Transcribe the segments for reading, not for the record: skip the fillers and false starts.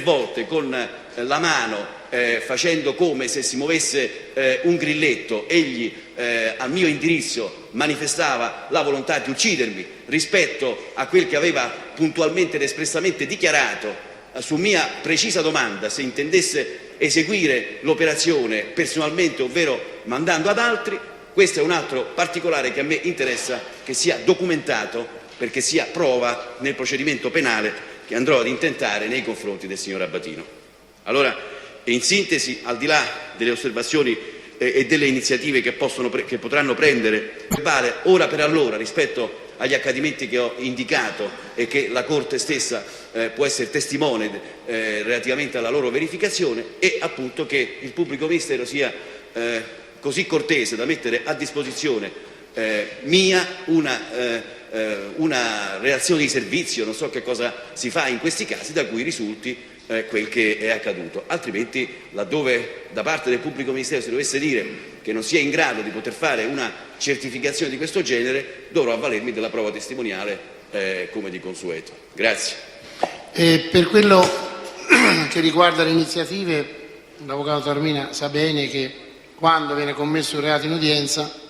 volte con la mano, facendo come se si muovesse un grilletto, egli al mio indirizzo manifestava la volontà di uccidermi rispetto a quel che aveva puntualmente ed espressamente dichiarato su mia precisa domanda se intendesse eseguire l'operazione personalmente, ovvero mandando ad altri. Questo è un altro particolare che a me interessa che sia documentato, perché sia prova nel procedimento penale che andrò ad intentare nei confronti del signor Abbatino. Allora, in sintesi, al di là delle osservazioni e delle iniziative che potranno prendere verbale ora per allora rispetto agli accadimenti che ho indicato e che la Corte stessa può essere testimone relativamente alla loro verificazione, e appunto che il pubblico ministero sia così cortese da mettere a disposizione mia una relazione di servizio, non so che cosa si fa in questi casi, da cui risulti quel che è accaduto. Altrimenti, laddove da parte del pubblico ministero si dovesse dire che non sia in grado di poter fare una certificazione di questo genere, dovrò avvalermi della prova testimoniale come di consueto. Grazie. Per quello che riguarda le iniziative, l'avvocato Taormina sa bene che quando viene commesso un reato in udienza,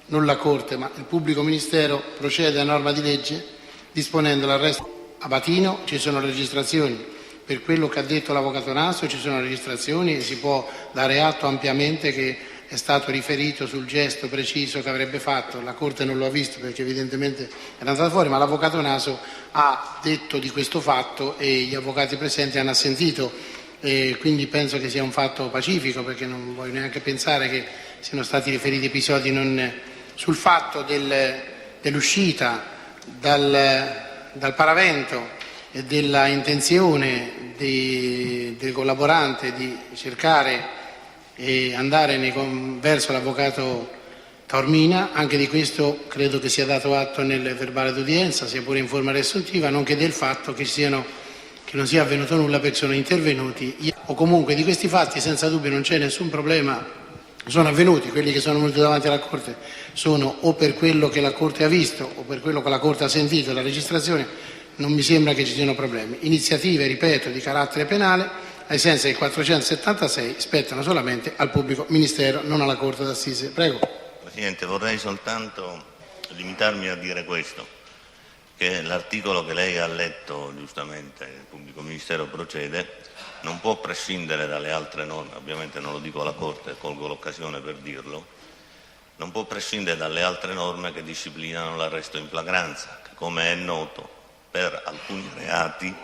non la Corte ma il pubblico ministero procede a norma di legge disponendo l'arresto Abbatino. Ci sono registrazioni. Per quello che ha detto l'avvocato Naso ci sono registrazioni e si può dare atto ampiamente che è stato riferito sul gesto preciso che avrebbe fatto. La Corte non lo ha visto perché evidentemente era andato fuori, ma l'avvocato Naso ha detto di questo fatto e gli avvocati presenti hanno assentito, e quindi penso che sia un fatto pacifico, perché non voglio neanche pensare che siano stati riferiti episodi non... Sul fatto dell'uscita dal paravento e della intenzione del collaborante di cercare e andare verso l'avvocato Taormina, anche di questo credo che sia dato atto nel verbale d'udienza, sia pure in forma riassuntiva, nonché del fatto che non sia avvenuto nulla per sono intervenuti, o comunque di questi fatti senza dubbio non c'è nessun problema. Sono avvenuti, quelli che sono venuti davanti alla Corte sono o per quello che la Corte ha visto o per quello che la Corte ha sentito, la registrazione, non mi sembra che ci siano problemi. Iniziative, ripeto, di carattere penale, ai sensi del 476, spettano solamente al pubblico ministero, non alla Corte d'Assise. Prego. Presidente, vorrei soltanto limitarmi a dire questo, che l'articolo che lei ha letto giustamente, il pubblico ministero procede, non può prescindere dalle altre norme. Ovviamente non lo dico alla Corte, colgo l'occasione per dirlo, non può prescindere dalle altre norme che disciplinano l'arresto in flagranza, che come è noto per alcuni reati,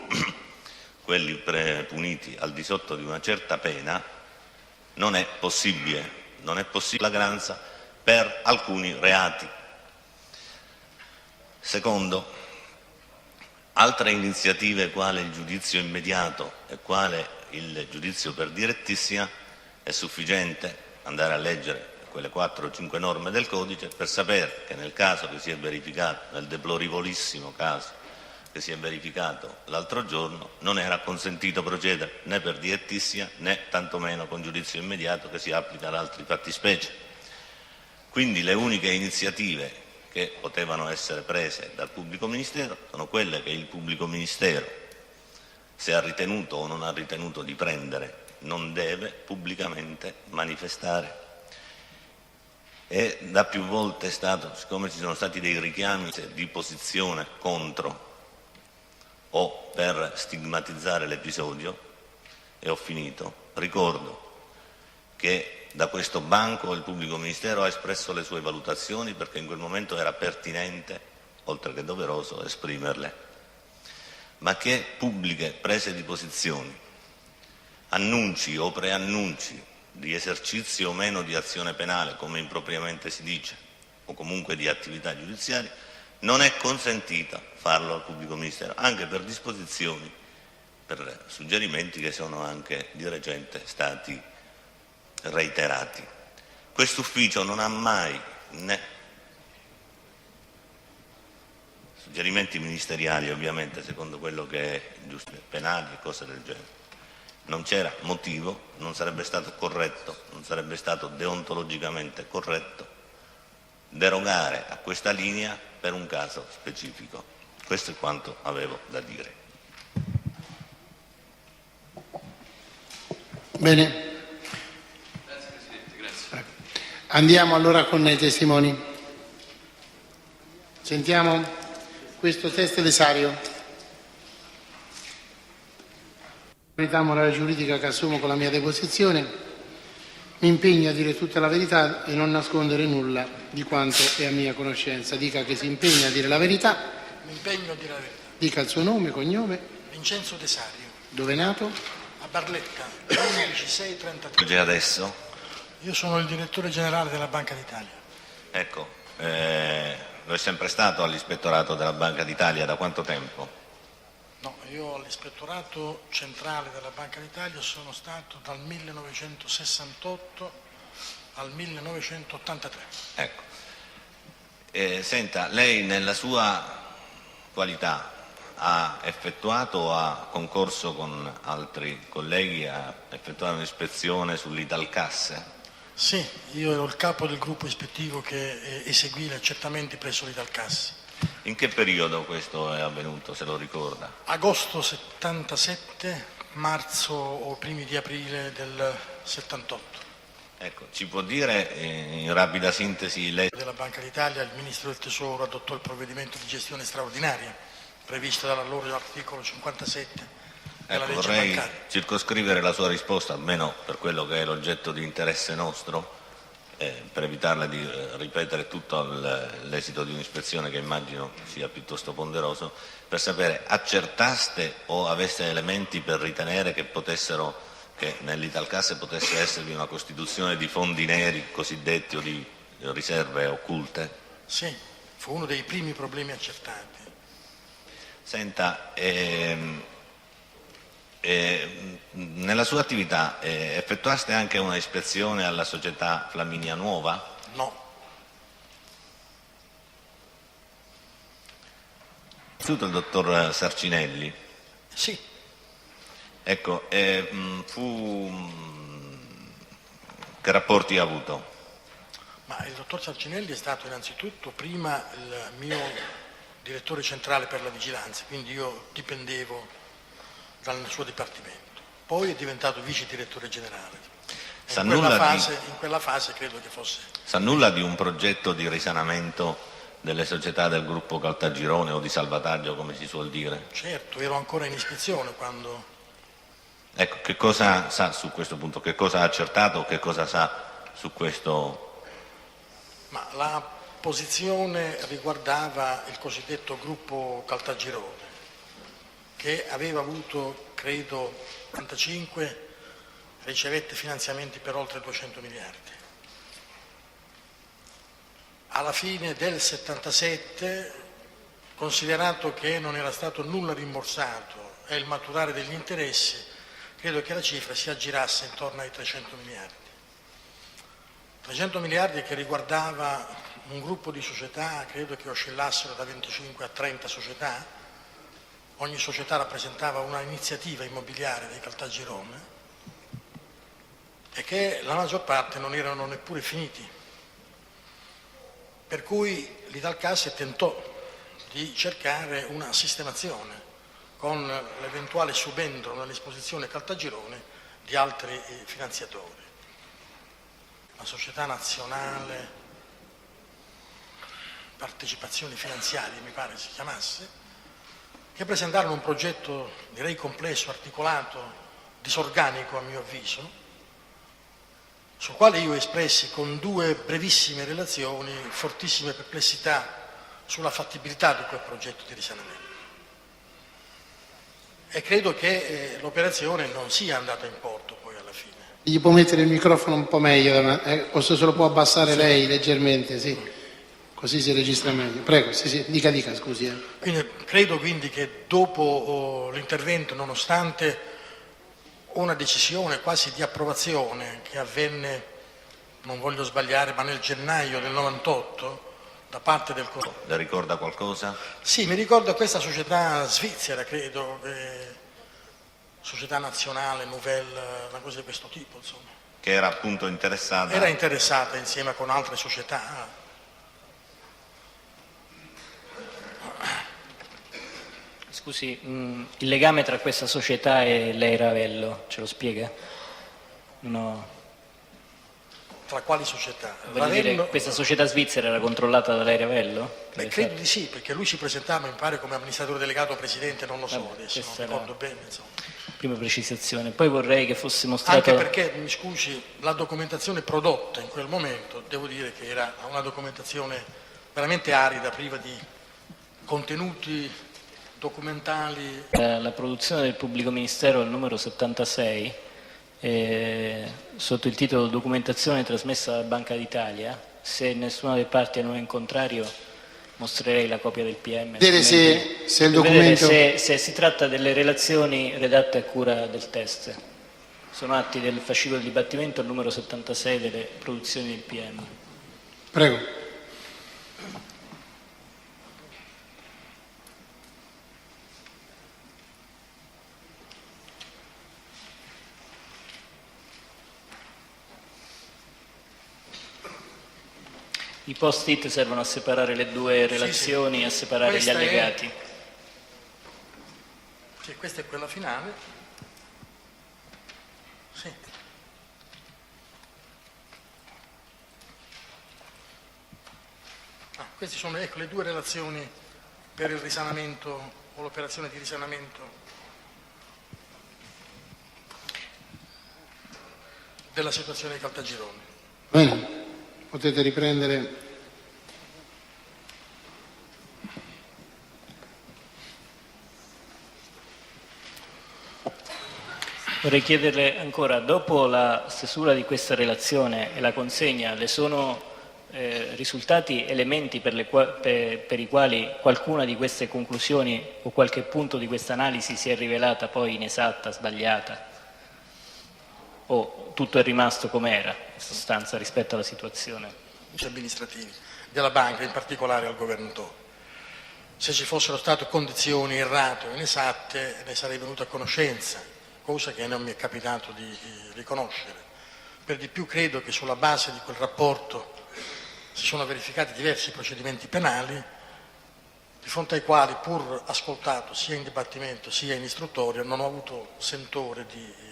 quelli puniti al di sotto di una certa pena, non è possibile flagranza per alcuni reati. Secondo, altre iniziative quale il giudizio immediato e quale il giudizio per direttissima, è sufficiente andare a leggere quelle 4 o 5 norme del codice per sapere che nel caso che si è verificato, nel deplorevolissimo caso che si è verificato l'altro giorno, non era consentito procedere né per direttissima né tantomeno con giudizio immediato, che si applica ad altri fattispecie. Quindi le uniche iniziative che potevano essere prese dal pubblico ministero sono quelle che il pubblico ministero, se ha ritenuto o non ha ritenuto di prendere, non deve pubblicamente manifestare. E da più volte è stato, siccome ci sono stati dei richiami di posizione contro o per stigmatizzare l'episodio, e ho finito, ricordo che da questo banco il pubblico ministero ha espresso le sue valutazioni perché in quel momento era pertinente, oltre che doveroso, esprimerle, ma che pubbliche prese di posizioni, annunci o preannunci di esercizio o meno di azione penale, come impropriamente si dice, o comunque di attività giudiziaria, non è consentita farlo al pubblico ministero, anche per disposizioni, per suggerimenti che sono anche di recente stati reiterati. Quest'ufficio non ha mai, né suggerimenti ministeriali ovviamente secondo quello che è giusto, penali e cose del genere, non c'era motivo, non sarebbe stato corretto, non sarebbe stato deontologicamente corretto derogare a questa linea per un caso specifico. Questo è quanto avevo da dire. Bene. Grazie Presidente, grazie. Andiamo allora con i testimoni. Sentiamo questo test lesario. Verità morale giuridica che assumo con la mia deposizione. Mi impegno a dire tutta la verità e non nascondere nulla di quanto è a mia conoscenza. Dica che si impegna a dire la verità. Mi impegno a dire la verità. Dica il suo nome, cognome. Vincenzo Tesario. Dove è nato? A Barletta, 11.6.33. Già adesso? Io sono il direttore generale della Banca d'Italia. Ecco, lo è sempre stato all'Ispettorato della Banca d'Italia da quanto tempo? No, io all'Ispettorato Centrale della Banca d'Italia sono stato dal 1968 al 1983. Ecco. Senta, lei nella sua qualità ha effettuato o ha concorso con altri colleghi a effettuare un'ispezione sull'Italcasse? Sì, io ero il capo del gruppo ispettivo che eseguì gli accertamenti presso l'Italcasse. In che periodo questo è avvenuto, se lo ricorda? Agosto 77, marzo o primi di aprile del 78. Ecco, ci può dire in rapida sintesi lei... Della Banca d'Italia, il Ministro del Tesoro adottò il provvedimento di gestione straordinaria previsto dall'allora articolo 57 della legge vorrei bancaria. circoscrivere la sua risposta, almeno per quello che è l'oggetto di interesse nostro, per evitarle di ripetere tutto l'esito di un'ispezione che immagino sia piuttosto ponderoso, per sapere, accertaste o aveste elementi per ritenere che nell'Italcasse potesse esservi una costituzione di fondi neri cosiddetti o di riserve occulte? Sì, fu uno dei primi problemi accertati. Senta, nella sua attività effettuaste anche una ispezione alla società Flaminia Nuova? No. Innanzitutto il dottor Sarcinelli. Sì. Ecco, che rapporti ha avuto? Ma il dottor Sarcinelli è stato innanzitutto prima il mio direttore centrale per la vigilanza, quindi io dipendevo dal suo dipartimento. Poi è diventato vice direttore generale. In quella fase credo che fosse. Sa nulla di un progetto di risanamento delle società del gruppo Caltagirone o di salvataggio, come si suol dire? Certo, ero ancora in ispezione quando... Ecco, che cosa sa su questo punto? Che cosa ha accertato? Che cosa sa su questo? Ma la posizione riguardava il cosiddetto gruppo Caltagirone, che aveva avuto, credo, 45, ricevette finanziamenti per oltre 200 miliardi. Alla fine del 77, considerato che non era stato nulla rimborsato e il maturare degli interessi, credo che la cifra si aggirasse intorno ai 300 miliardi. 300 miliardi che riguardava un gruppo di società, credo che oscillassero da 25 a 30 società. Ogni società rappresentava una iniziativa immobiliare dei Caltagirone e che la maggior parte non erano neppure finiti. Per cui l'Italcasse tentò di cercare una sistemazione con l'eventuale subentro nell'esposizione Caltagirone di altri finanziatori. La Società Nazionale Partecipazioni Finanziarie, mi pare si chiamasse, che presentarono un progetto, direi complesso, articolato, disorganico a mio avviso, sul quale io espressi con 2 brevissime relazioni fortissime perplessità sulla fattibilità di quel progetto di risanamento. E credo che l'operazione non sia andata in porto poi alla fine. Gli può mettere il microfono un po' meglio, o se lo può abbassare lei leggermente, sì. Così si registra meglio. Prego, sì, dica, scusi. Quindi, credo quindi che dopo l'intervento, nonostante una decisione quasi di approvazione che avvenne, non voglio sbagliare, ma nel gennaio del 98, da parte del Consiglio. Le ricorda qualcosa? Sì, mi ricordo questa società svizzera, credo, società nazionale, Nouvelle, una cosa di questo tipo, insomma. Che era appunto interessata? Era interessata insieme con altre società. Scusi, il legame tra questa società e lei Ravello, ce lo spiega? Tra quali società? Voglio dire, questa società svizzera era controllata da lei Ravello? Credo di sì, perché lui si presentava, mi pare, come amministratore delegato o presidente, non lo so adesso, non ricordo bene. Insomma. Prima precisazione. Poi vorrei che fosse mostrato... Anche perché, mi scusi, la documentazione prodotta in quel momento, devo dire che era una documentazione veramente arida, priva di contenuti documentali. La produzione del pubblico ministero al numero 76, sotto il titolo Documentazione trasmessa dalla Banca d'Italia. Se nessuna delle parti è in contrario, mostrerei la copia del PM. Vedere se il documento... se si tratta delle relazioni redatte a cura del test. Sono atti del fascicolo del dibattimento al numero 76 delle produzioni del PM. Prego. I post-it servono a separare le due relazioni, sì. A separare Questa gli allegati. Sì, questa è quella finale. Sì. Queste sono le due relazioni per il risanamento o l'operazione di risanamento della situazione di Caltagirone. Bene. Potete riprendere. Vorrei chiederle ancora, dopo la stesura di questa relazione e la consegna, le sono risultati elementi per i quali qualcuna di queste conclusioni o qualche punto di questa analisi si è rivelata poi inesatta, sbagliata? O tutto è rimasto come era, in sostanza, rispetto alla situazione? Amministrativi della banca, in particolare al governatore. Se ci fossero state condizioni errate o inesatte, ne sarei venuto a conoscenza, cosa che non mi è capitato di riconoscere. Per di più credo che sulla base di quel rapporto si sono verificati diversi procedimenti penali, di fronte ai quali, pur ascoltato sia in dibattimento sia in istruttoria, non ho avuto sentore di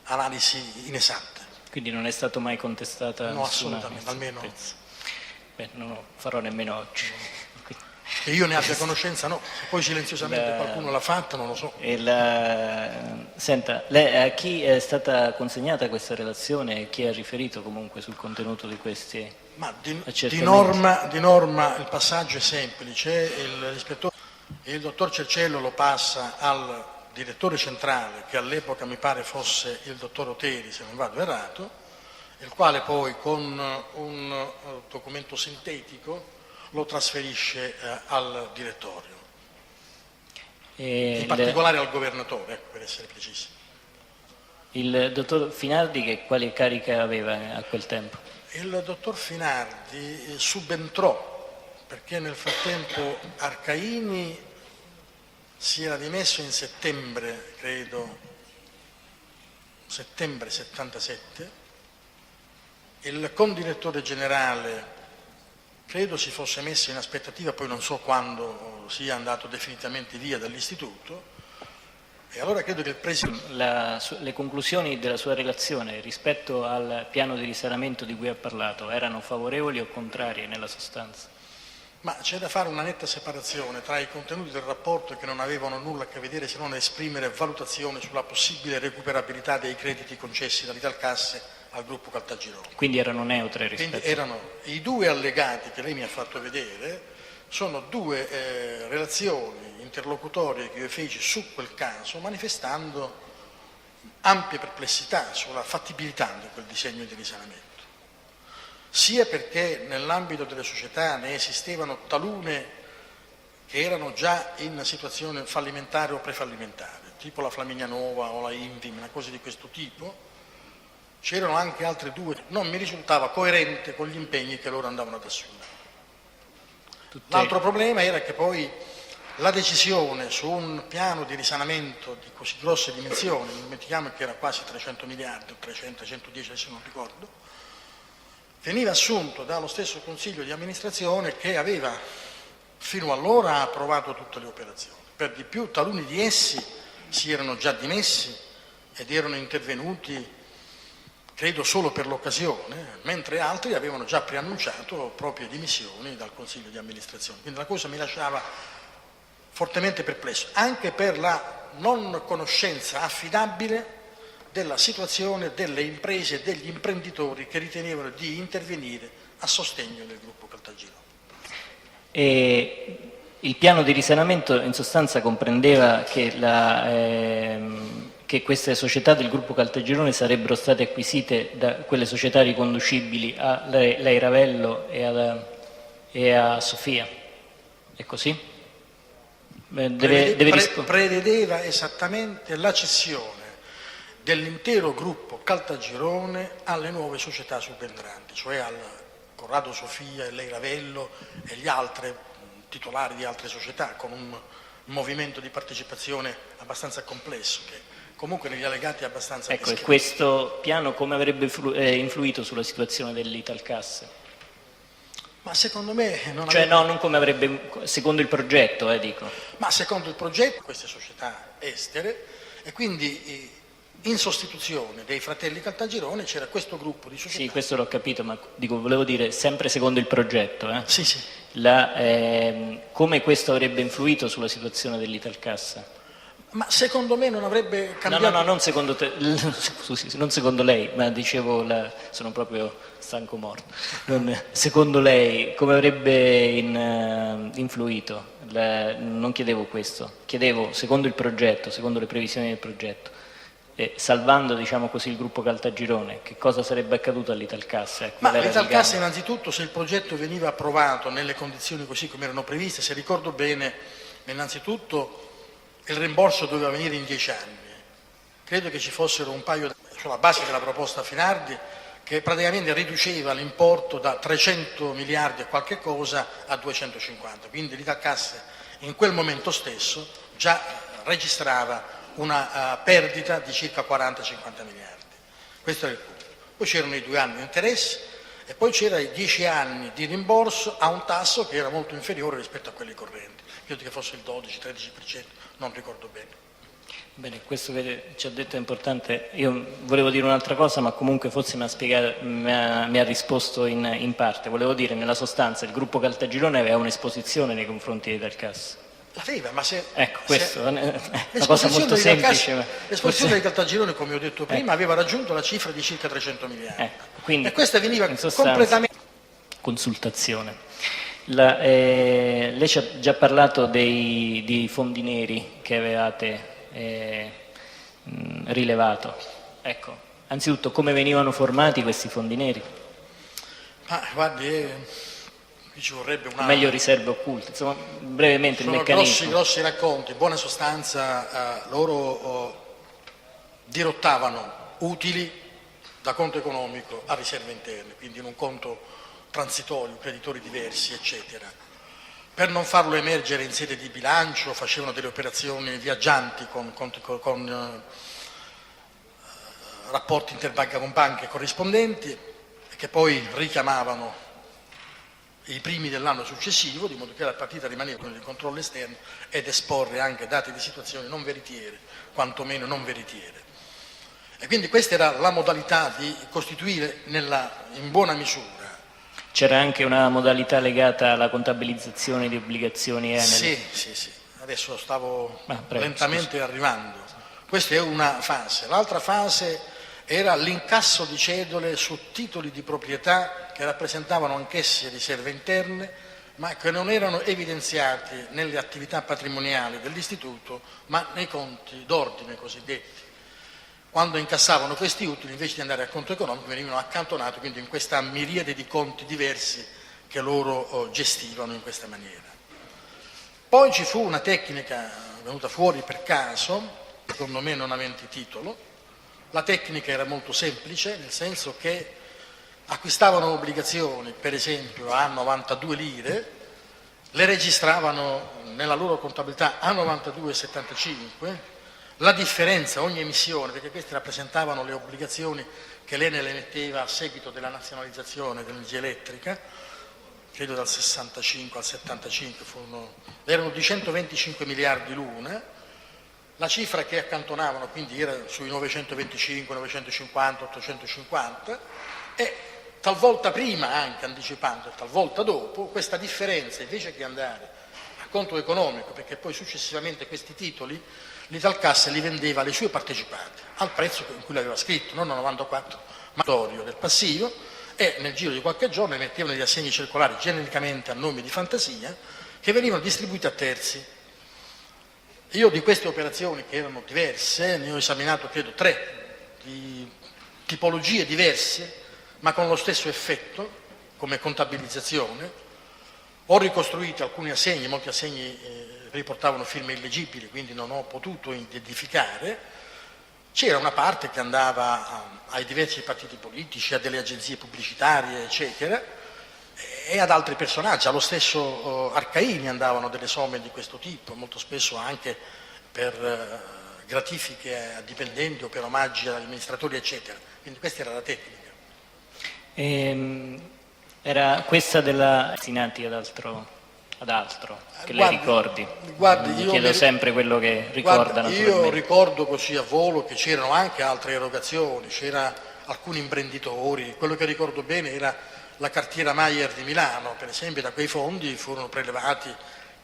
analisi inesatte. Quindi non è stato mai contestata? No, assolutamente, almeno. Beh, non lo farò nemmeno oggi. Che io ne abbia conoscenza, no. Se poi silenziosamente qualcuno l'ha fatta, non lo so. Senta, a chi è stata consegnata questa relazione e chi ha riferito comunque sul contenuto di questi accertamenti? Di norma il passaggio è semplice, il dottor Cerciello lo passa al direttore centrale, che all'epoca mi pare fosse il dottor Oteri, se non vado errato, il quale poi con un documento sintetico lo trasferisce al direttorio, in particolare al governatore, ecco, per essere precisi. Il dottor Finardi che quale carica aveva a quel tempo? Il dottor Finardi subentrò perché nel frattempo Arcaini si era dimesso in settembre, credo, settembre 77, il condirettore generale credo si fosse messo in aspettativa, poi non so quando sia andato definitivamente via dall'istituto, e allora credo che il presidente... Le conclusioni della sua relazione rispetto al piano di risanamento di cui ha parlato erano favorevoli o contrarie nella sostanza? Ma c'è da fare una netta separazione tra i contenuti del rapporto che non avevano nulla a che vedere se non esprimere valutazione sulla possibile recuperabilità dei crediti concessi dall'Italcasse al gruppo Caltagirone. Quindi erano neutre rispetto? Quindi erano i due allegati che lei mi ha fatto vedere, sono due relazioni interlocutorie che io feci su quel caso, manifestando ampie perplessità sulla fattibilità di quel disegno di risanamento. Sia perché nell'ambito delle società ne esistevano talune che erano già in situazione fallimentare o prefallimentare, tipo la Flaminia Nova o la Invim, una cosa di questo tipo. C'erano anche altre due, non mi risultava coerente con gli impegni che loro andavano ad assumere. L'altro problema era che poi la decisione su un piano di risanamento di così grosse dimensioni, non dimentichiamo che era quasi 300 miliardi, o 300, 110, adesso non ricordo, veniva assunto dallo stesso Consiglio di amministrazione che aveva fino allora approvato tutte le operazioni. Per di più taluni di essi si erano già dimessi ed erano intervenuti credo solo per l'occasione, mentre altri avevano già preannunciato proprie dimissioni dal Consiglio di amministrazione. Quindi la cosa mi lasciava fortemente perplesso, anche per la non conoscenza affidabile della situazione delle imprese e degli imprenditori che ritenevano di intervenire a sostegno del gruppo Caltagirone. E il piano di risanamento in sostanza comprendeva che, che queste società del gruppo Caltagirone sarebbero state acquisite da quelle società riconducibili a Lei Ravello e a Sofia. È così? Prevedeva esattamente la cessione dell'intero gruppo Caltagirone alle nuove società subentranti, cioè al Corrado Sofia e Lei Ravello e gli altri titolari di altre società, con un movimento di partecipazione abbastanza complesso che comunque negli allegati è abbastanza Ecco, e questo piano come avrebbe influito sulla situazione dell'Italcasse? Ma secondo me non come avrebbe, secondo il progetto, dico. Ma secondo il progetto queste società estere, e quindi in sostituzione dei fratelli Caltagirone c'era questo gruppo di società. Sì, questo l'ho capito, ma volevo dire sempre secondo il progetto. Sì, sì. Come questo avrebbe influito sulla situazione dell'Italcassa? Ma secondo me non avrebbe cambiato. No, non secondo te, scusi, non secondo lei, ma dicevo, sono proprio stanco morto. Secondo lei come avrebbe influito? Non chiedevo questo, chiedevo secondo il progetto, secondo le previsioni del progetto. Salvando, diciamo così, il gruppo Caltagirone, che cosa sarebbe accaduto all'Italcassa? Ma l'Italcassa innanzitutto, se il progetto veniva approvato nelle condizioni così come erano previste, se ricordo bene, innanzitutto il rimborso doveva venire in 10 anni. Credo che ci fossero un paio, sulla base della proposta Finardi, che praticamente riduceva l'importo da 300 miliardi e qualche cosa a 250. Quindi l'Italcassa in quel momento stesso già registrava una perdita di circa 40-50 miliardi. Questo era il punto. Poi c'erano i 2 anni di interesse e poi c'erano i 10 anni di rimborso a un tasso che era molto inferiore rispetto a quelli correnti. Credo che fosse il 12-13%, non ricordo bene. Bene, questo che ci ha detto è importante. Io volevo dire un'altra cosa, ma comunque forse mi ha risposto in parte. Volevo dire, nella sostanza, il gruppo Caltagirone aveva un'esposizione nei confronti di Italcassa. L'aveva, ma se... Ecco, questo è una cosa molto semplice. L'esposizione di Caltagirone, come ho detto prima, aveva raggiunto la cifra di circa 300 miliardi. Quindi, e questa veniva completamente... Consultazione. Lei ci ha già parlato dei fondi neri che avevate rilevato. Ecco, anzitutto come venivano formati questi fondi neri? Ma guardi, ci vorrebbe una... Meglio riserve occulte, insomma, brevemente il meccanismo. Sono grossi racconti, in buona sostanza loro dirottavano utili da conto economico a riserve interne, quindi in un conto transitorio, creditori diversi, eccetera. Per non farlo emergere in sede di bilancio facevano delle operazioni viaggianti con rapporti interbanca con banche corrispondenti che poi richiamavano i primi dell'anno successivo, di modo che la partita rimaneva con il controllo esterno ed esporre anche dati di situazioni non veritiere, quantomeno non veritiere. E quindi questa era la modalità di costituire in buona misura. C'era anche una modalità legata alla contabilizzazione di obbligazioni Enel? Sì. Adesso stavo lentamente arrivando. Questa è una fase. L'altra fase era l'incasso di cedole su titoli di proprietà che rappresentavano anch'essi riserve interne, ma che non erano evidenziati nelle attività patrimoniali dell'istituto, ma nei conti d'ordine cosiddetti. Quando incassavano questi utili, invece di andare al conto economico, venivano accantonati quindi in questa miriade di conti diversi che loro gestivano in questa maniera. Poi ci fu una tecnica venuta fuori per caso, secondo me non avente titolo. La tecnica era molto semplice, nel senso che acquistavano obbligazioni, per esempio a 92 lire, le registravano nella loro contabilità a 92,75, la differenza ogni emissione, perché queste rappresentavano le obbligazioni che l'Enel emetteva a seguito della nazionalizzazione dell'energia elettrica, credo dal 65 al 75 erano di 125 miliardi l'una, La cifra che accantonavano quindi era sui 925, 950, 850 e talvolta prima anche anticipando e talvolta dopo, questa differenza invece che andare a conto economico, perché poi successivamente questi titoli l'Italcasse li vendeva alle sue partecipate al prezzo in cui l'aveva scritto, non a 94 ma del passivo, e nel giro di qualche giorno emettevano degli assegni circolari genericamente a nome di fantasia che venivano distribuiti a terzi. Io di queste operazioni, che erano diverse, ne ho esaminato credo 3 di tipologie diverse ma con lo stesso effetto come contabilizzazione. Ho ricostruito alcuni assegni, molti assegni riportavano firme illeggibili, quindi non ho potuto identificare. C'era una parte che andava ai diversi partiti politici, a delle agenzie pubblicitarie, eccetera, e ad altri personaggi. Allo stesso Arcaini andavano delle somme di questo tipo, molto spesso anche per gratifiche a dipendenti o per omaggi agli amministratori, eccetera. Quindi questa era la tecnica. Era questa della destinati ad altro che lei ricordi? Guardi, io chiedo sempre quello che ricorda. Io ricordo così a volo che c'erano anche altre erogazioni, c'era alcuni imprenditori, quello che ricordo bene era la cartiera Maier di Milano, per esempio. Da quei fondi furono prelevati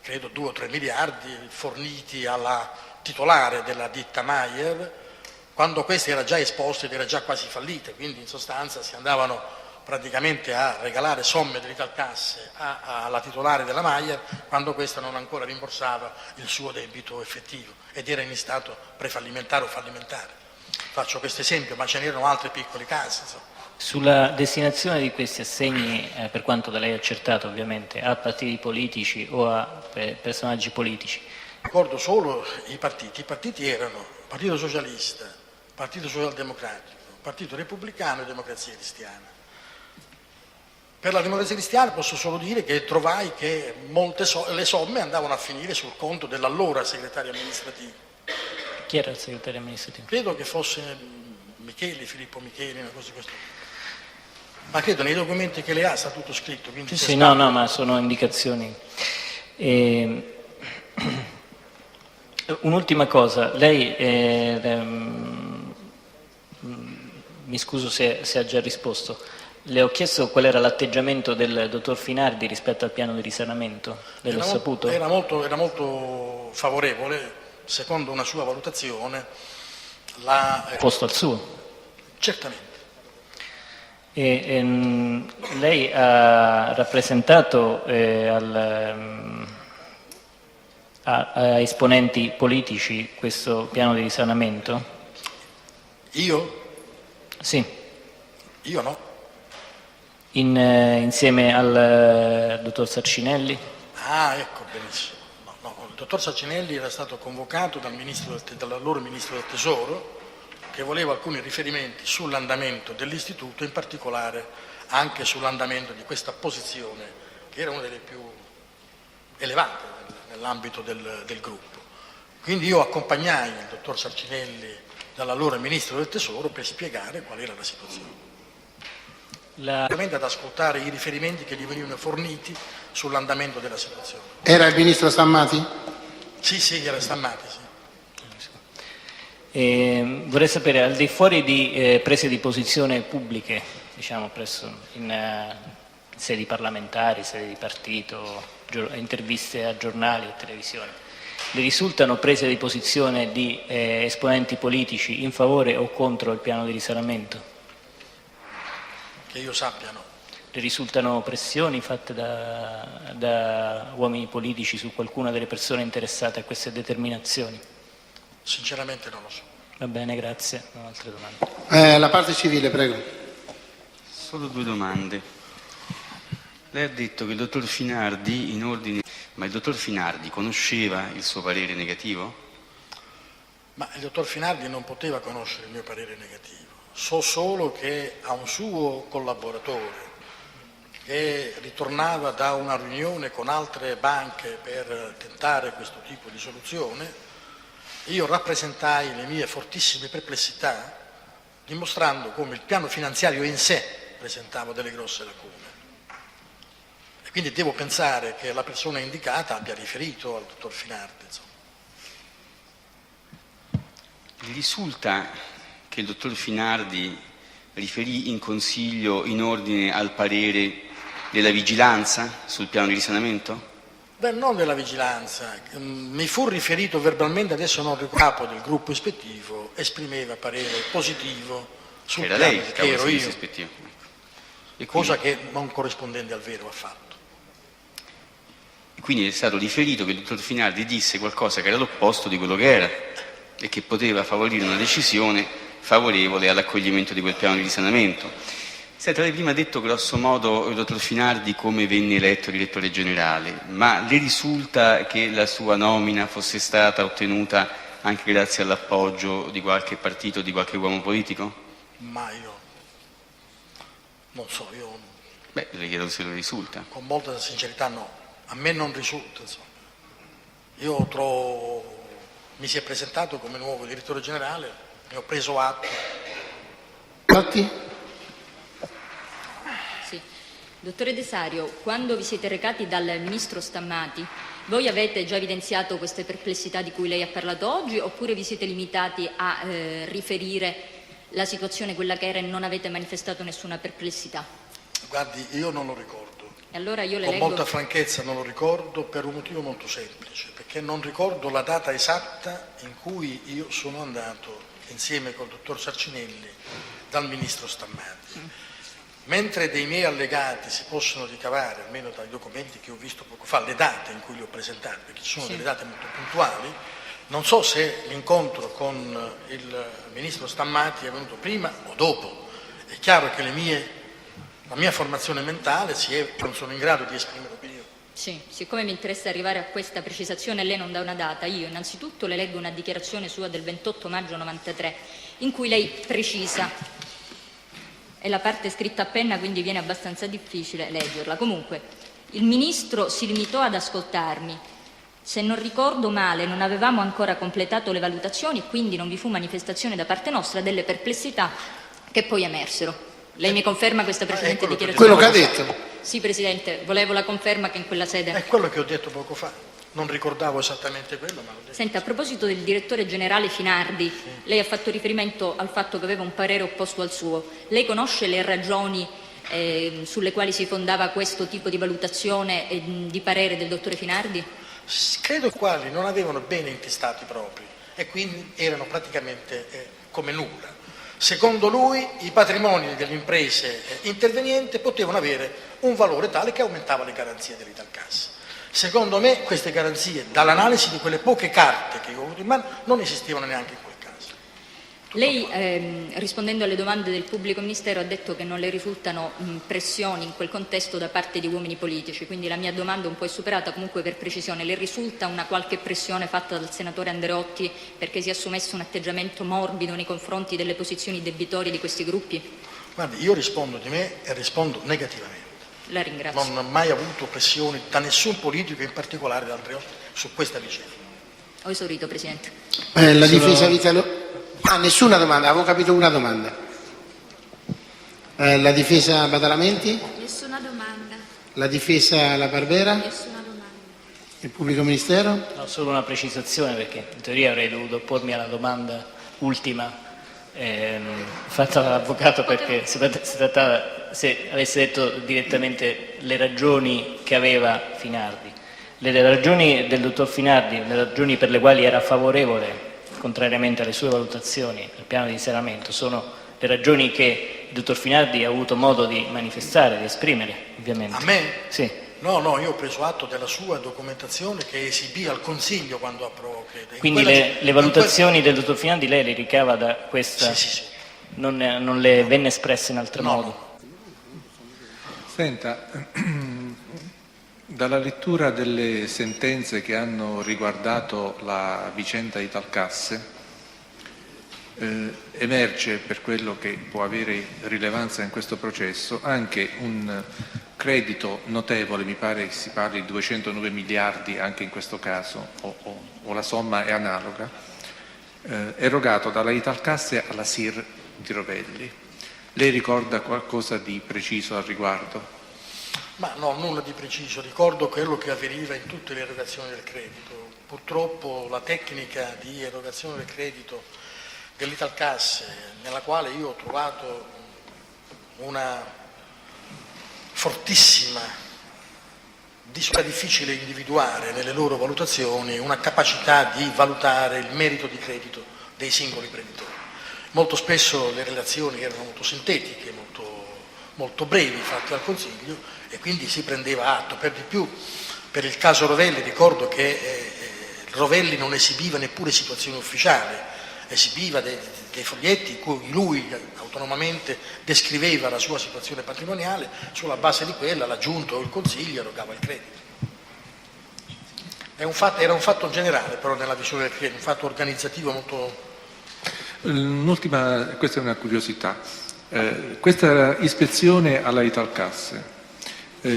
credo 2 o 3 miliardi forniti alla titolare della ditta Maier, quando questa era già esposta ed era già quasi fallita, quindi in sostanza si andavano praticamente a regalare somme dell'Italcasse alla titolare della Maier quando questa non ancora rimborsava il suo debito effettivo ed era in stato prefallimentare o fallimentare. Faccio questo esempio, ma ce n'erano altri piccoli casi. Sulla destinazione di questi assegni, per quanto da lei accertato ovviamente, a partiti politici o a personaggi politici? Ricordo solo i partiti. I partiti erano Partito Socialista, Partito Socialdemocratico, Partito Repubblicano e Democrazia Cristiana. Per la Democrazia Cristiana posso solo dire che trovai che le somme andavano a finire sul conto dell'allora segretario amministrativo. Chi era il segretario amministrativo? Credo che fosse Filippo Micheli, una cosa di questo tipo. Ma credo nei documenti che lei ha sta tutto scritto. Sì, no, ma sono indicazioni. Un'ultima cosa, lei, mi scuso se ha già risposto, le ho chiesto qual era l'atteggiamento del dottor Finardi rispetto al piano di risanamento, lei l'ha saputo? Era molto favorevole, secondo una sua valutazione. Posto al suo? Certamente. Lei ha rappresentato a esponenti politici questo piano di risanamento? Io? Sì. Io no. Insieme al dottor Sarcinelli? Ah, ecco, benissimo. No, il dottor Sarcinelli era stato convocato dall'allora Ministro del Tesoro, che voleva alcuni riferimenti sull'andamento dell'istituto, in particolare anche sull'andamento di questa posizione, che era una delle più elevate nell'ambito del gruppo. Quindi io accompagnai il dottor Sarcinelli dall'allora Ministro del Tesoro per spiegare qual era la situazione. Ad ascoltare i riferimenti che gli venivano forniti sull'andamento della situazione. Era il Ministro Stammati? Sì, era Stammati, sì. Vorrei sapere, al di fuori di prese di posizione pubbliche, diciamo in sedi parlamentari, sedi di partito, interviste a giornali e televisioni, le risultano prese di posizione di esponenti politici in favore o contro il piano di risanamento? Che io sappia no. Le risultano pressioni fatte da uomini politici su qualcuna delle persone interessate a queste determinazioni? Sinceramente non lo so. Va bene, grazie. Non ho altre domande. La parte civile, prego. Solo 2 domande. Lei ha detto che il dottor Finardi in ordine... Ma il dottor Finardi conosceva il suo parere negativo? Ma il dottor Finardi non poteva conoscere il mio parere negativo. So solo che a un suo collaboratore che ritornava da una riunione con altre banche per tentare questo tipo di soluzione, io rappresentai le mie fortissime perplessità, dimostrando come il piano finanziario in sé presentava delle grosse lacune. E quindi devo pensare che la persona indicata abbia riferito al dottor Finardi. risulta che il dottor Finardi riferì in Consiglio in ordine al parere della vigilanza sul piano di risanamento? Beh, non della vigilanza, mi fu riferito verbalmente, adesso non ricordo, capo del gruppo ispettivo esprimeva parere positivo sul Era piano, lei il che capo del ero servizio io, ispettivo. E cosa che non corrispondente al vero affatto. quindi è stato riferito che il dottor Finardi disse qualcosa che era l'opposto di quello che era e che poteva favorire una decisione favorevole all'accoglimento di quel piano di risanamento. Senta, lei prima ha detto grosso modo il dottor Finardi come venne eletto direttore generale, ma le risulta che la sua nomina fosse stata ottenuta anche grazie all'appoggio di qualche partito, di qualche uomo politico? Ma io non so, io Beh, le chiedo se lo risulta. con molta sincerità no, a me non risulta, insomma. Mi si è presentato come nuovo direttore generale, ne ho preso atto. Fatti? Sì. Dottore Desario, quando vi siete recati dal Ministro Stammati, voi avete già evidenziato queste perplessità di cui lei ha parlato oggi, oppure vi siete limitati a riferire la situazione quella che era e non avete manifestato nessuna perplessità? Guardi, io non lo ricordo. E allora io le Con leggo... molta franchezza non lo ricordo per un motivo molto semplice, perché non ricordo la data esatta in cui io sono andato insieme col dottor Sarcinelli dal Ministro Stammati. Mentre dei miei allegati si possono ricavare, almeno dai documenti che ho visto poco fa, le date in cui li ho presentati, perché ci sono delle date molto puntuali, non so se l'incontro con il Ministro Stammati è venuto prima o dopo. È chiaro che la mia formazione mentale non sono in grado di esprimere opinioni. Sì, siccome mi interessa arrivare a questa precisazione e lei non dà una data, io innanzitutto le leggo una dichiarazione sua del 28 maggio 93, in cui lei precisa, e la parte scritta a penna quindi viene abbastanza difficile leggerla. Comunque, il Ministro si limitò ad ascoltarmi. Se non ricordo male, non avevamo ancora completato le valutazioni, quindi non vi fu manifestazione da parte nostra delle perplessità che poi emersero. Lei mi conferma questa precedente dichiarazione? Quello che ha detto. Sì, Presidente, volevo la conferma che in quella sede... È quello che ho detto poco fa. Non ricordavo esattamente quello, ma l'ho detto. Senta, a proposito del direttore generale Finardi, lei ha fatto riferimento al fatto che aveva un parere opposto al suo. Lei conosce le ragioni sulle quali si fondava questo tipo di valutazione e di parere del dottore Finardi? Credo che quali non avevano bene intestati propri e quindi erano praticamente come nulla. Secondo lui i patrimoni delle imprese intervenienti potevano avere un valore tale che aumentava le garanzie dell'Italgas. Secondo me queste garanzie, dall'analisi di quelle poche carte che io ho avuto in mano, non esistevano neanche in quel caso. Lei, rispondendo alle domande del pubblico ministero, ha detto che non le risultano pressioni in quel contesto da parte di uomini politici, quindi la mia domanda un po' è superata. Comunque, per precisione, le risulta una qualche pressione fatta dal senatore Andreotti perché si assumesse un atteggiamento morbido nei confronti delle posizioni debitorie di questi gruppi? Guardi, io rispondo di me e rispondo negativamente. La ringrazio. Non ho mai avuto pressioni da nessun politico, in particolare da Andreotti, su questa vicenda. Ho esaurito, Presidente. La difesa Vitalo... Ah, nessuna domanda, avevo capito una domanda. La difesa Badalamenti? Nessuna domanda. La difesa La Barbera? Nessuna domanda. Il pubblico ministero? No, solo una precisazione, perché in teoria avrei dovuto pormi alla domanda ultima fatta dall'avvocato, perché si trattava, se avesse detto direttamente le ragioni che aveva Finardi. Le ragioni del dottor Finardi, le ragioni per le quali era favorevole, contrariamente alle sue valutazioni al piano di risanamento, sono le ragioni che il dottor Finardi ha avuto modo di manifestare, di esprimere, ovviamente. A me? Sì. No, io ho preso atto della sua documentazione che esibì al Consiglio quando approvò. Quindi le valutazioni del dottor Finardi lei le ricava da questa... Sì. Non le venne espresse in altro modo? No. Senta, dalla lettura delle sentenze che hanno riguardato la vicenda Italgas, emerge, per quello che può avere rilevanza in questo processo, anche un credito notevole, mi pare che si parli di 209 miliardi anche in questo caso, o la somma è analoga, erogato dalla Italgas alla SIR di Rovelli. Lei ricorda qualcosa di preciso al riguardo? Ma no, nulla di preciso, ricordo quello che avveniva in tutte le erogazioni del credito. Purtroppo la tecnica di erogazione del credito dell'Italcasse, nella quale io ho trovato una fortissima, difficile individuare nelle loro valutazioni una capacità di valutare il merito di credito dei singoli creditori. Molto spesso le relazioni erano molto sintetiche, molto brevi, fatte al Consiglio, e quindi si prendeva atto. Per di più, per il caso Rovelli, ricordo che Rovelli non esibiva neppure situazioni ufficiali, esibiva dei foglietti in cui lui autonomamente descriveva la sua situazione patrimoniale, sulla base di quella la Giunta o il Consiglio erogava il credito. Era un fatto generale però nella visione del credito, un fatto organizzativo molto... Un'ultima, questa è una curiosità. Questa ispezione alla Italcasse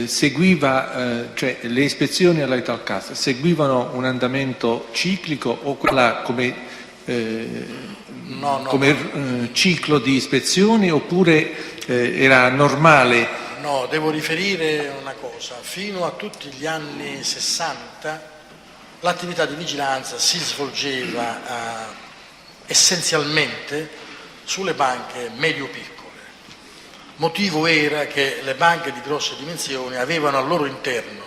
seguiva, cioè le ispezioni alla Italcasse seguivano un andamento ciclico o quella come ciclo di ispezioni, oppure era normale? No, devo riferire una cosa. Fino a tutti gli anni 60 l'attività di vigilanza si svolgeva essenzialmente sulle banche medio-piccole. Motivo era che le banche di grosse dimensioni avevano al loro interno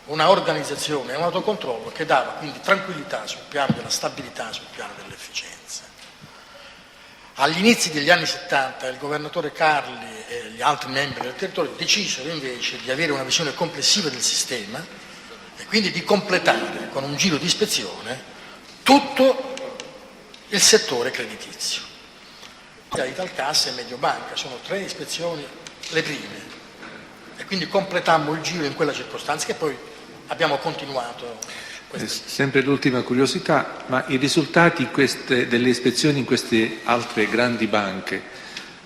una organizzazione e un autocontrollo che dava quindi tranquillità sul piano della stabilità, sul piano dell'efficienza. Agli inizi degli anni 70 il governatore Carli e gli altri membri del territorio decisero invece di avere una visione complessiva del sistema e quindi di completare con un giro di ispezione tutto il settore creditizio. Italcasse e Mediobanca sono 3 ispezioni le prime e quindi completammo il giro in quella circostanza che poi abbiamo continuato. Sempre l'ultima curiosità, ma i risultati delle ispezioni in queste altre grandi banche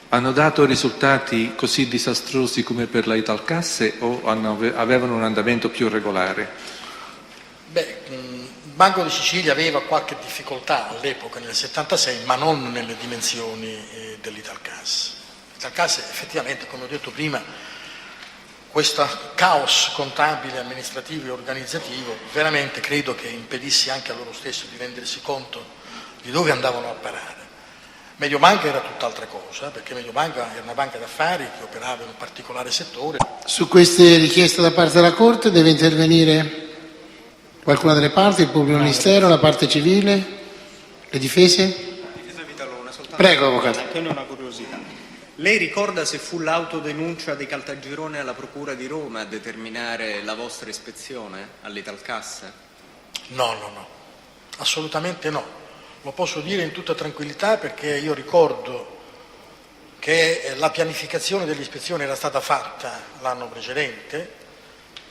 hanno dato risultati così disastrosi come per la Italcasse o avevano un andamento più regolare? Il Banco di Sicilia aveva qualche difficoltà all'epoca, nel 76, ma non nelle dimensioni dell'Italcasse. L'Italcasse effettivamente, come ho detto prima, questo caos contabile, amministrativo e organizzativo veramente credo che impedisse anche a loro stesso di rendersi conto di dove andavano a parare. Mediobanca era tutt'altra cosa, perché Mediobanca era una banca d'affari che operava in un particolare settore. Su queste richieste da parte della Corte deve intervenire qualcuna delle parti, il pubblico ministero, la parte civile, le difese? Prego, avvocato. Anche una curiosità. Lei ricorda se fu l'autodenuncia di Caltagirone alla Procura di Roma a determinare la vostra ispezione all'Italcasse? No, assolutamente no. Lo posso dire in tutta tranquillità perché io ricordo che la pianificazione dell'ispezione era stata fatta l'anno precedente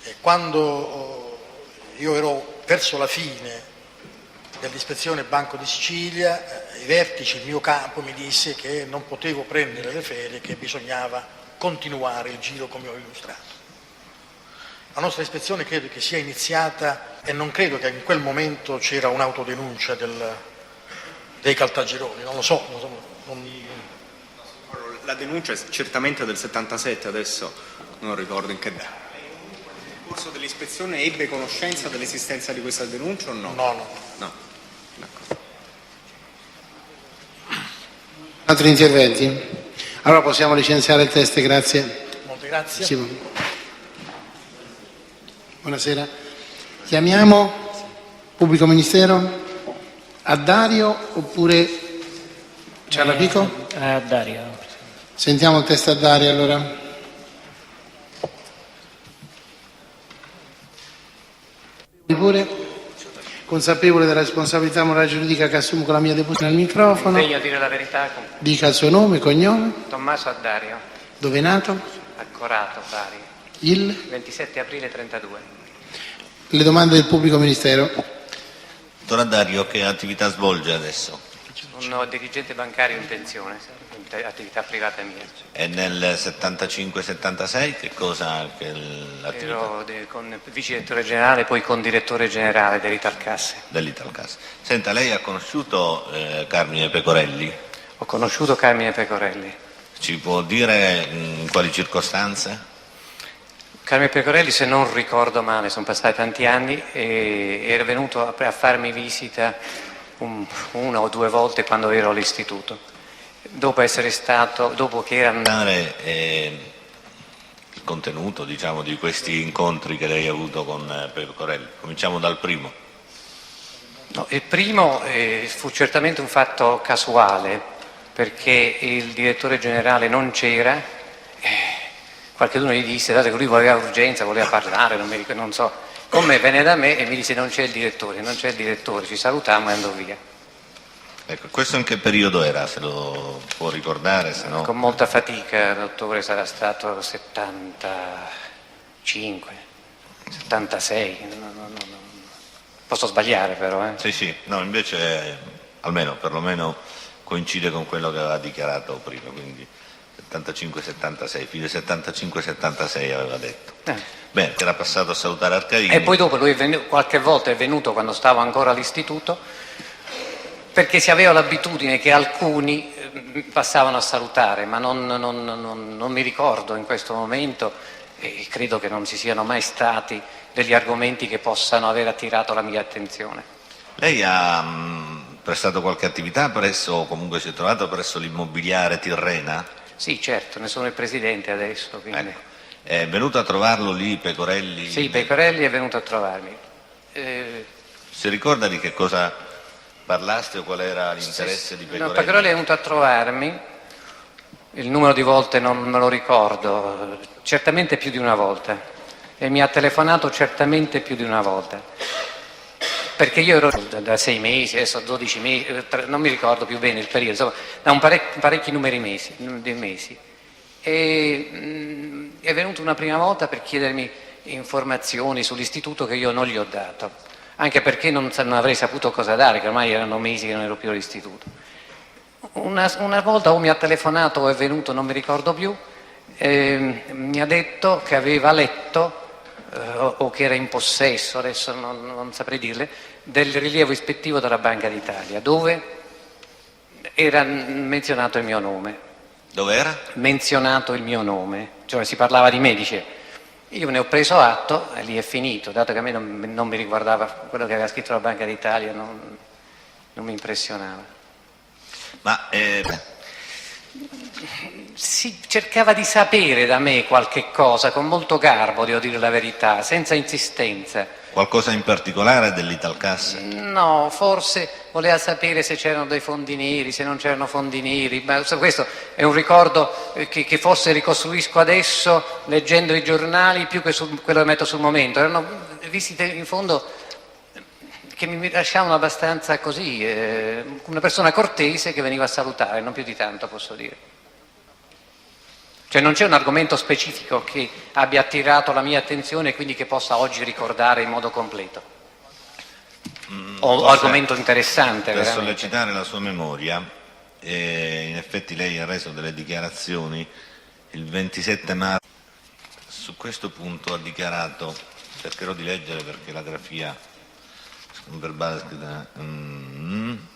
e quando io ero verso la fine dell'ispezione Banco di Sicilia, i vertici, il mio capo mi disse che non potevo prendere le ferie, che bisognava continuare il giro come ho illustrato. La nostra ispezione credo che sia iniziata e non credo che in quel momento c'era un'autodenuncia dei Caltagironi, non lo so. La denuncia è certamente del 77, adesso non ricordo in che data. Nel corso dell'ispezione ebbe conoscenza dell'esistenza di questa denuncia o no? No. D'accordo. Altri interventi? Allora possiamo licenziare il test, grazie. Molte grazie. Sì. Buonasera. Chiamiamo pubblico ministero a Dario oppure Ciarrapico? A Dario. Sentiamo il test a Dario allora. Pure, consapevole della responsabilità morale e giuridica che assumo con la mia deposizione al microfono. Impegno a dire la verità. Dica il suo nome, cognome. Tommaso Addario. Dove è nato? A Corato, Bari. Il? 27 aprile 32. Le domande del pubblico ministero. Dottor Addario, che attività svolge adesso? Un dirigente bancario in pensione, attività privata mia. E nel 75-76 che cosa? Ero con vice direttore generale, poi con direttore generale dell'Italcasse. Senta, lei ha conosciuto Carmine Pecorelli? Ho conosciuto Carmine Pecorelli. Ci può dire in quali circostanze? Carmine Pecorelli, se non ricordo male, sono passati tanti anni, era venuto a farmi visita una o due volte quando ero all'istituto, dopo che era... Il contenuto, diciamo, di questi incontri che lei ha avuto con Pecorelli. Cominciamo dal primo. No, il primo fu certamente un fatto casuale, perché il direttore generale non c'era, qualcuno gli disse, dato che lui voleva urgenza, voleva parlare, non so, come venne da me e mi disse non c'è il direttore, ci salutammo e andò via. Ecco, questo in che periodo era, se lo può ricordare? Se no... Con molta fatica, l'ottobre sarà stato 75, 76, posso sbagliare però. Sì, no, invece almeno, perlomeno coincide con quello che aveva dichiarato prima, quindi 75-76, fine 75-76 aveva detto. Bene, era passato a salutare Arcaini. E poi dopo lui qualche volta è venuto quando stavo ancora all'istituto, perché si aveva l'abitudine che alcuni passavano a salutare, ma non mi ricordo in questo momento, e credo che non ci siano mai stati degli argomenti che possano aver attirato la mia attenzione. Lei ha prestato qualche attività presso, o comunque si è trovato presso l'immobiliare Tirrena? Sì, certo, ne sono il presidente adesso. Quindi... Ecco. È venuto a trovarlo lì Pecorelli? Sì, Pecorelli è venuto a trovarmi. Si ricorda di che cosa parlaste o qual era l'interesse di Pecorelli? No, Pecorelli è venuto a trovarmi, il numero di volte non me lo ricordo, certamente più di una volta, e mi ha telefonato certamente più di una volta, perché io ero da 6 mesi, adesso 12 mesi, non mi ricordo più bene il periodo, insomma, da parecchi numeri di mesi. E è venuto una prima volta per chiedermi informazioni sull'istituto che io non gli ho dato, anche perché non avrei saputo cosa dare, che ormai erano mesi che non ero più all'istituto. Una volta o mi ha telefonato o è venuto, non mi ricordo più, mi ha detto che aveva letto o che era in possesso, adesso non saprei dirle, del rilievo ispettivo della Banca d'Italia, dove era menzionato il mio nome. Dove era? Menzionato il mio nome, cioè si parlava di me, dice. Io ne ho preso atto e lì è finito, dato che a me non mi riguardava quello che aveva scritto la Banca d'Italia, non mi impressionava. Ma si cercava di sapere da me qualche cosa, con molto garbo, devo dire la verità, senza insistenza. Qualcosa in particolare dell'Italcasse? No, forse voleva sapere se c'erano dei fondi neri, se non c'erano fondi neri, ma questo è un ricordo che forse ricostruisco adesso leggendo i giornali più che quello che metto sul momento. Erano visite in fondo che mi lasciavano abbastanza così, una persona cortese che veniva a salutare, non più di tanto posso dire. Cioè non c'è un argomento specifico che abbia attirato la mia attenzione e quindi che possa oggi ricordare in modo completo. O argomento interessante. Per veramente. sollecitare la sua memoria, in effetti lei ha reso delle dichiarazioni il 27 marzo. Su questo punto ha dichiarato, cercherò di leggere perché la grafia un verbale scritta.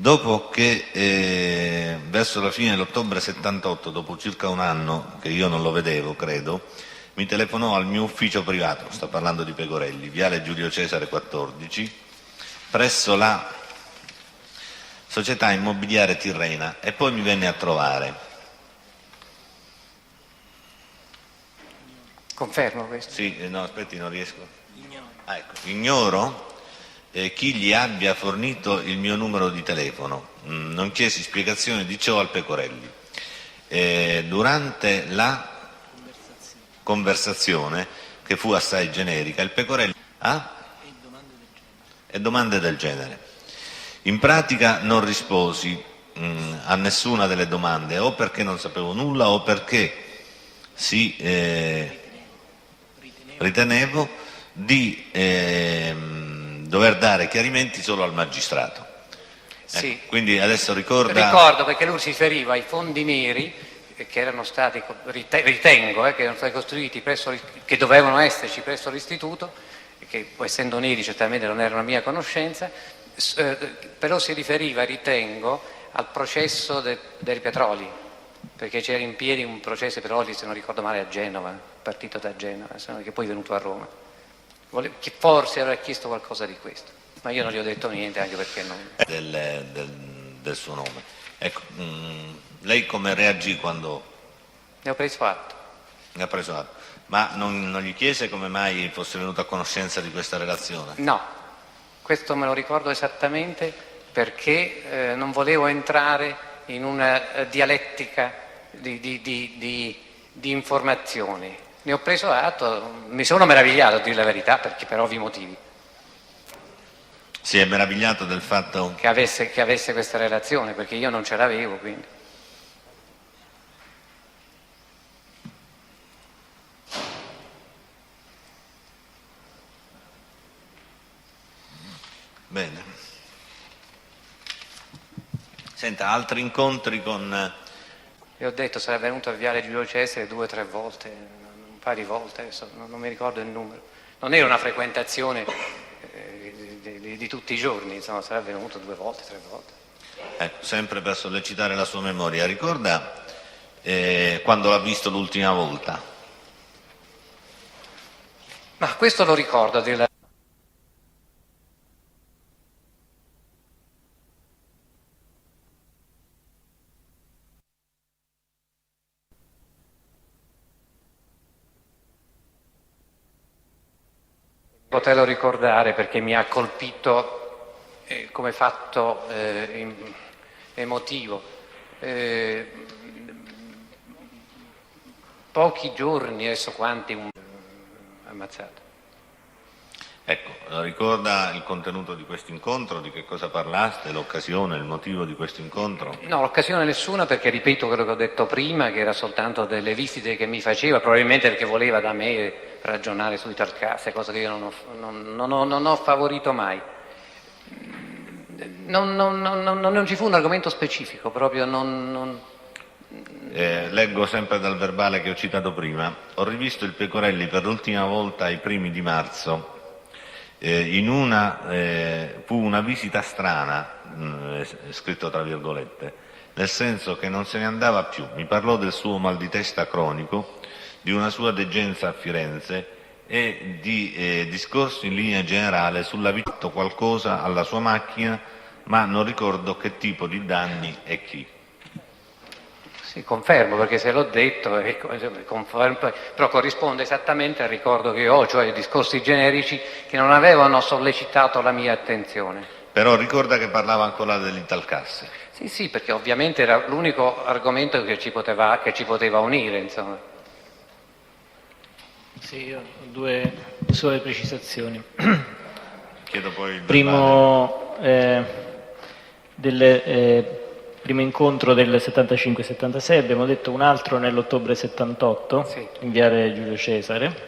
Dopo che verso la fine dell'ottobre 78, dopo circa un anno che io non lo vedevo, credo, mi telefonò al mio ufficio privato, sto parlando di Pecorelli, Viale Giulio Cesare 14, presso la società immobiliare Tirrena, e poi mi venne a trovare. Confermo questo? Sì, no, aspetti, non riesco. Ignoro chi gli abbia fornito il mio numero di telefono, non chiesi spiegazioni di ciò al Pecorelli. Durante la conversazione, che fu assai generica, il Pecorelli e domande del genere. In pratica non risposi a nessuna delle domande, o perché non sapevo nulla o perché ritenevo di dover dare chiarimenti solo al magistrato. Sì. Quindi adesso ricorda... Ricordo perché lui si riferiva ai fondi neri che erano stati, ritengo, che erano stati costruiti che dovevano esserci presso l'istituto, che essendo neri certamente non erano a mia conoscenza, però si riferiva, ritengo, al processo dei petroli, perché c'era in piedi un processo dei petroli, se non ricordo male, a Genova, partito da Genova, che poi è venuto a Roma. Che forse avrà chiesto qualcosa di questo. Ma io non gli ho detto niente, anche perché non... del suo nome. Ecco, lei come reagì quando Ne ho preso atto. ne ha preso atto? Ma non gli chiese come mai fosse venuto a conoscenza di questa relazione? No, questo me lo ricordo esattamente perché non volevo entrare in una dialettica di informazioni. Ne ho preso atto, mi sono meravigliato a dire la verità, perché per ovvi motivi. Si è meravigliato del fatto Che avesse questa relazione, perché io non ce l'avevo, quindi. Bene. Senta, altri incontri con... Vi ho detto, sarà venuto a Viale Giulio Cesare 2 o 3 volte, un paio di volte, adesso non mi ricordo il numero. Non era una frequentazione di tutti i giorni, insomma, sarà venuto 2 volte, 3 volte. Ecco, sempre per sollecitare la sua memoria, ricorda quando l'ha visto l'ultima volta? Ma questo lo ricordo, a dire la... Poterlo ricordare perché mi ha colpito come fatto emotivo. Pochi giorni, adesso quanti, ammazzato. Ecco, ricorda il contenuto di questo incontro, di che cosa parlaste, l'occasione, il motivo di questo incontro? No, l'occasione nessuna, perché ripeto quello che ho detto prima, che era soltanto delle visite che mi faceva, probabilmente perché voleva da me ragionare sui Talcasse, cosa che io non ho favorito mai. Non ci fu un argomento specifico, proprio non... Leggo sempre dal verbale che ho citato prima. Ho rivisto il Pecorelli per l'ultima volta ai primi di marzo. Fu una visita strana, scritto tra virgolette, nel senso che non se ne andava più. Mi parlò del suo mal di testa cronico, di una sua degenza a Firenze e di discorsi in linea generale sulla vita, qualcosa alla sua macchina, ma non ricordo che tipo di danni e chi. Sì, confermo, perché se l'ho detto, confermo, però corrisponde esattamente al ricordo che ho, cioè discorsi generici che non avevano sollecitato la mia attenzione. Però ricorda che parlava ancora dell'Italcasse. Sì, perché ovviamente era l'unico argomento che ci poteva unire, insomma. Sì, io ho 2 sole precisazioni. Chiedo poi il Primo, primo incontro del 75-76, abbiamo detto un altro nell'ottobre 78, sì, in Viale Giulio Cesare.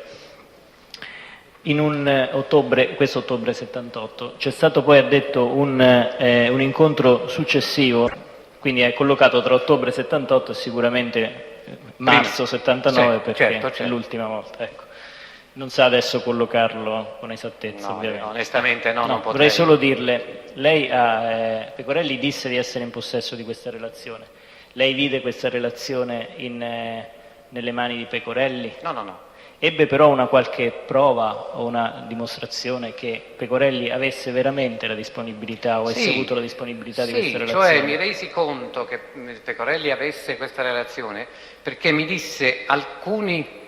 Questo ottobre 78, c'è stato poi, ha detto, un incontro successivo, quindi è collocato tra ottobre 78 e sicuramente marzo 79, sì, perché certo. è l'ultima volta. Ecco. Non sa adesso collocarlo con esattezza, No, ovviamente. onestamente non potrei. Vorrei solo dirle, lei Pecorelli disse di essere in possesso di questa relazione. Lei vide questa relazione nelle mani di Pecorelli? No. Ebbe però una qualche prova o una dimostrazione che Pecorelli avesse veramente la disponibilità o avesse avuto la disponibilità di questa relazione? Cioè mi resi conto che Pecorelli avesse questa relazione perché mi disse alcuni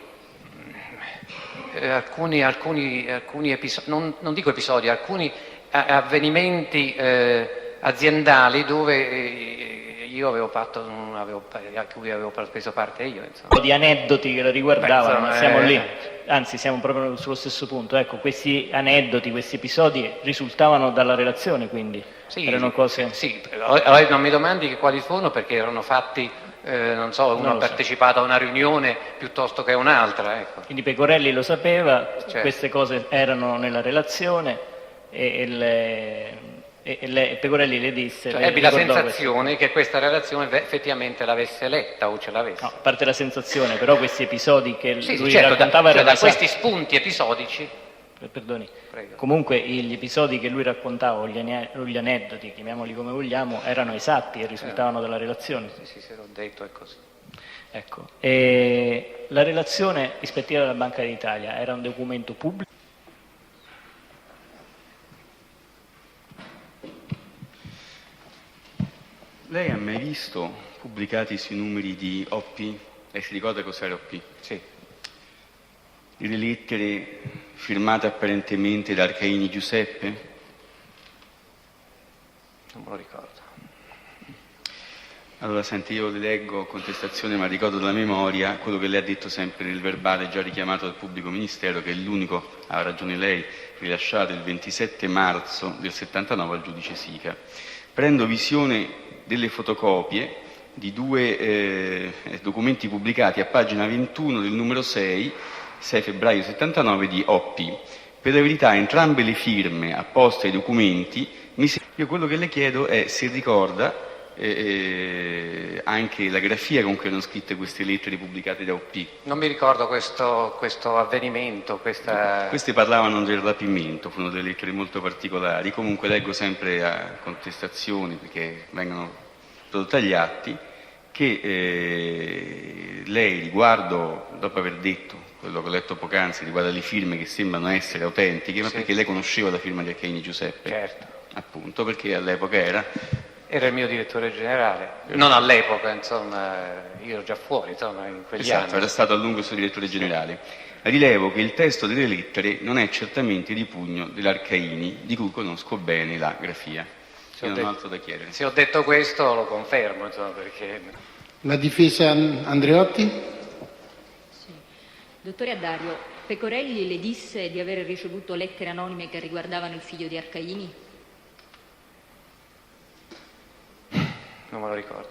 episodi, non dico episodi, alcuni avvenimenti aziendali dove io avevo fatto, a cui avevo preso parte io. Insomma. Di aneddoti che lo riguardavano, ma siamo lì, anzi siamo proprio sullo stesso punto. Ecco, questi aneddoti, questi episodi risultavano dalla relazione, quindi erano cose... Sì, non mi domandi che quali sono, perché erano fatti, non so, uno ha partecipato a una riunione piuttosto che a un'altra. Ecco. Quindi Pecorelli lo sapeva, certo. Queste cose erano nella relazione e Pecorelli le disse... Cioè, ebbi la sensazione che questa relazione effettivamente l'avesse letta o ce l'avesse. No, a parte la sensazione, però questi episodi che lui certo, raccontava erano da questi spunti episodici. Perdoni. Prego. Comunque gli episodi che lui raccontava, o gli aneddoti, chiamiamoli come vogliamo, erano esatti e risultavano dalla relazione. Sì, se l'ho detto è così. Ecco. E la relazione ispettiva della Banca d'Italia era un documento pubblico? Lei ha mai visto pubblicati sui numeri di OP? Lei si ricorda cos'era OP? Sì. Le lettere firmate apparentemente da Arcaini Giuseppe? Non me lo ricordo. Allora, senti, io le leggo contestazione, ma ricordo dalla memoria quello che lei ha detto sempre nel verbale già richiamato dal pubblico ministero, che è l'unico, ha ragione lei, rilasciato il 27 marzo del 79 al giudice Sica. Prendo visione delle fotocopie di due documenti pubblicati a pagina 21 del numero 6 febbraio 79 di OP. Per la verità entrambe le firme apposte ai documenti, io quello che le chiedo è se ricorda anche la grafia con cui erano scritte queste lettere pubblicate da OP. Non mi ricordo questo avvenimento, Queste parlavano del rapimento, furono delle lettere molto particolari. Comunque leggo sempre a contestazioni, perché vengono prodotte agli atti, che lei, riguardo, dopo aver detto quello che ho letto poc'anzi, riguardo alle firme che sembrano essere autentiche, ma sì, perché lei conosceva la firma di Arcaini Giuseppe? Certo. Appunto, perché all'epoca era il mio direttore generale, non all'epoca, insomma, io ero già fuori, insomma, in quegli esatto, anni. era stato a lungo il suo direttore generale. Rilevo che il testo delle lettere non è certamente di pugno dell'Arcaini, di cui conosco bene la grafia. Io non ho altro da chiedere. Se ho detto questo lo confermo, insomma, perché... La difesa Andreotti? Sì. Dottore Addario, Pecorelli le disse di aver ricevuto lettere anonime che riguardavano il figlio di Arcaini? Non me lo ricordo.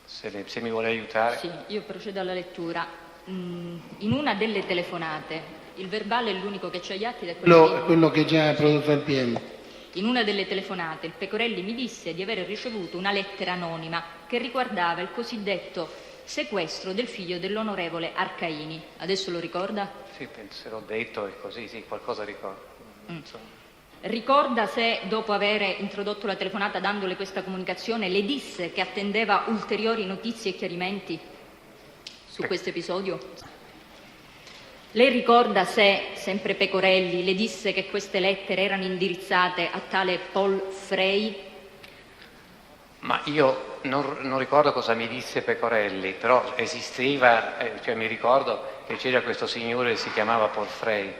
Se mi vuole aiutare. Sì, io procedo alla lettura. In una delle telefonate, il verbale è l'unico che c'è agli atti ed è Quello che già ha prodotto al PM. In una delle telefonate il Pecorelli mi disse di aver ricevuto una lettera anonima che riguardava il cosiddetto sequestro del figlio dell'onorevole Arcaini. Adesso lo ricorda? Sì, penso se l'ho detto è così, sì, qualcosa ricordo. Insomma. Ricorda se, dopo aver introdotto la telefonata dandole questa comunicazione, le disse che attendeva ulteriori notizie e chiarimenti su questo episodio? Lei ricorda se, sempre Pecorelli, le disse che queste lettere erano indirizzate a tale Paul Frey? Ma io non ricordo cosa mi disse Pecorelli, però esisteva, cioè mi ricordo che c'era questo signore che si chiamava Paul Frey.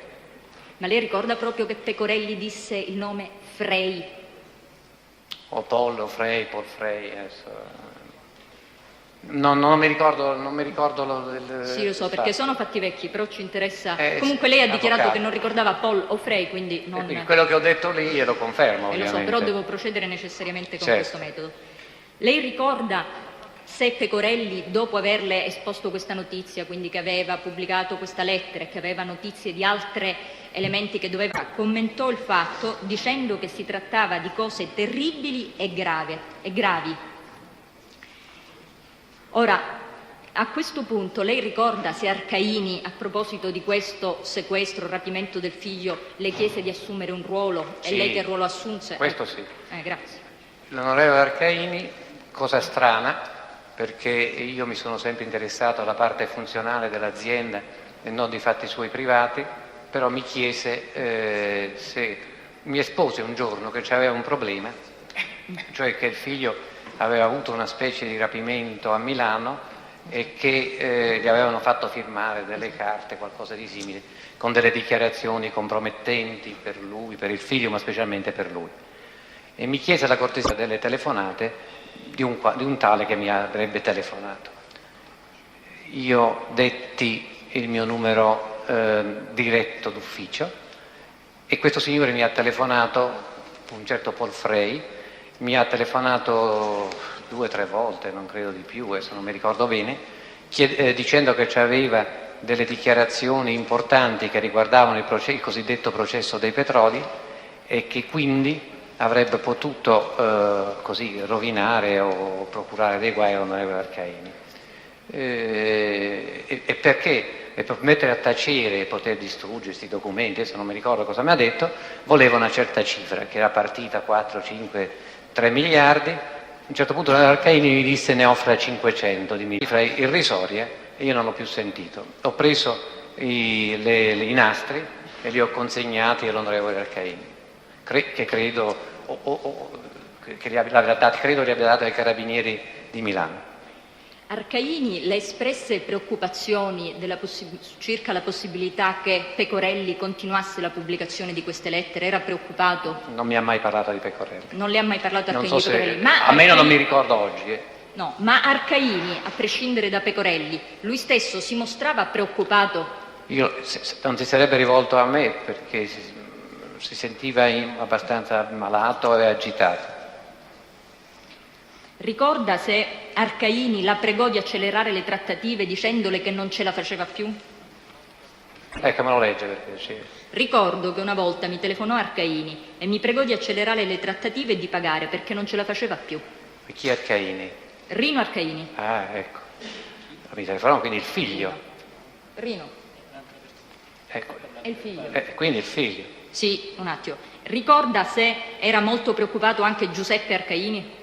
Ma lei ricorda proprio che Pecorelli disse il nome Frey? O Paul o Frey, Paul Frey, adesso... Non mi ricordo Sì, lo so, perché sono fatti vecchi, però ci interessa. Comunque sì, lei ha dichiarato avvocato. che non ricordava Paul o Frey, quindi non... Quindi quello che ho detto lì lo confermo, lo ovviamente. so, però devo procedere necessariamente con Certo. questo metodo. Lei ricorda se Pecorelli, dopo averle esposto questa notizia, quindi che aveva pubblicato questa lettera e che aveva notizie di altri elementi che doveva, commentò il fatto dicendo che si trattava di cose terribili e gravi. Ora, a questo punto lei ricorda se Arcaini, a proposito di questo sequestro, rapimento del figlio, le chiese di assumere un ruolo? Sì. E lei che ruolo assunse? Questo sì. Grazie. L'onorevole Arcaini, cosa strana, perché io mi sono sempre interessato alla parte funzionale dell'azienda e non di fatti suoi privati, però mi chiese se mi espose un giorno che c'aveva un problema, cioè che il figlio aveva avuto una specie di rapimento a Milano e che gli avevano fatto firmare delle carte, qualcosa di simile, con delle dichiarazioni compromettenti per lui, per il figlio, ma specialmente per lui. E mi chiese la cortesia delle telefonate di un tale che mi avrebbe telefonato. Io detti il mio numero diretto d'ufficio e questo signore mi ha telefonato, un certo Paul Frey, mi ha telefonato 2 o 3 volte, non credo di più, adesso non mi ricordo bene, dicendo che aveva delle dichiarazioni importanti che riguardavano il cosiddetto processo dei petroli e che quindi avrebbe potuto così rovinare o procurare dei guai all'onorevole Arcaini. E perché? E per mettere a tacere e poter distruggere questi documenti, adesso non mi ricordo cosa mi ha detto, voleva una certa cifra, che era partita 4, 5, 3 miliardi, a un certo punto l'Arcaini mi disse ne offra 500 di cifra irrisoria e io non l'ho più sentito. Ho preso i nastri e li ho consegnati all'onorevole Arcaini, che credo che credo li abbia dato ai Carabinieri di Milano. Arcaini le espresse preoccupazioni circa la possibilità che Pecorelli continuasse la pubblicazione di queste lettere? Era preoccupato? Non mi ha mai parlato di Pecorelli. Non le ha mai parlato Non Arcaini so di se, Pecorelli? Ma almeno non mi ricordo oggi. No, ma Arcaini, a prescindere da Pecorelli, lui stesso si mostrava preoccupato? Non si sarebbe rivolto a me perché si sentiva abbastanza malato e agitato. Ricorda se Arcaini la pregò di accelerare le trattative dicendole che non ce la faceva più? Ecco, me lo legge perché sì. Ricordo che una volta mi telefonò Arcaini e mi pregò di accelerare le trattative e di pagare perché non ce la faceva più. E chi è Arcaini? Rino Arcaini. Ah, ecco. Mi telefonò, quindi il figlio. Rino. Ecco. È il figlio. Quindi il figlio. Sì, un attimo. Ricorda se era molto preoccupato anche Giuseppe Arcaini?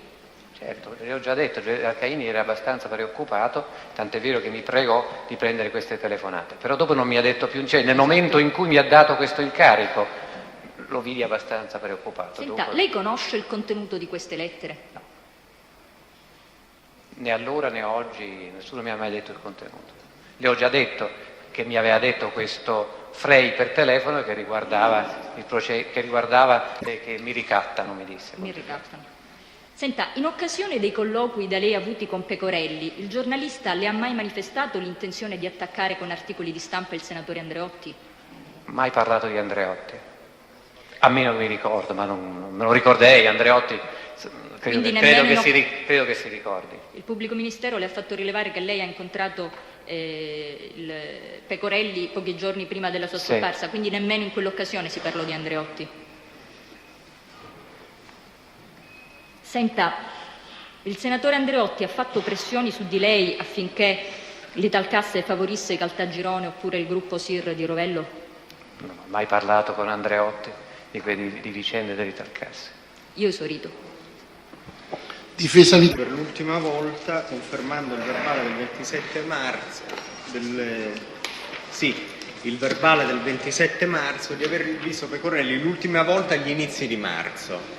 Certo, le ho già detto, Arcaini era abbastanza preoccupato, tant'è vero che mi pregò di prendere queste telefonate. Però dopo non mi ha detto più, cioè nel momento in cui mi ha dato questo incarico, lo vidi abbastanza preoccupato. Senta, dopo... lei conosce il contenuto di queste lettere? No. Né allora né oggi nessuno mi ha mai detto il contenuto. Le ho già detto che mi aveva detto questo Frey per telefono che riguardava che mi ricattano, mi disse. Mi ricattano. Senta, in occasione dei colloqui da lei avuti con Pecorelli, il giornalista le ha mai manifestato l'intenzione di attaccare con articoli di stampa il senatore Andreotti? Mai parlato di Andreotti. A me non mi ricordo, ma non me lo ricorderei. Andreotti credo che si ricordi. Il pubblico ministero le ha fatto rilevare che lei ha incontrato il Pecorelli pochi giorni prima della sua scomparsa, quindi nemmeno in quell'occasione si parlò di Andreotti. Senta, il senatore Andreotti ha fatto pressioni su di lei affinché l'Italcasse favorisse Caltagirone oppure il gruppo SIR di Rovello? Non ho mai parlato con Andreotti di vicende dell'Italcasse. Io esorito. Difesa per l'ultima volta, confermando il verbale del 27 marzo, il verbale del 27 marzo, di aver visto Pecorelli l'ultima volta agli inizi di marzo.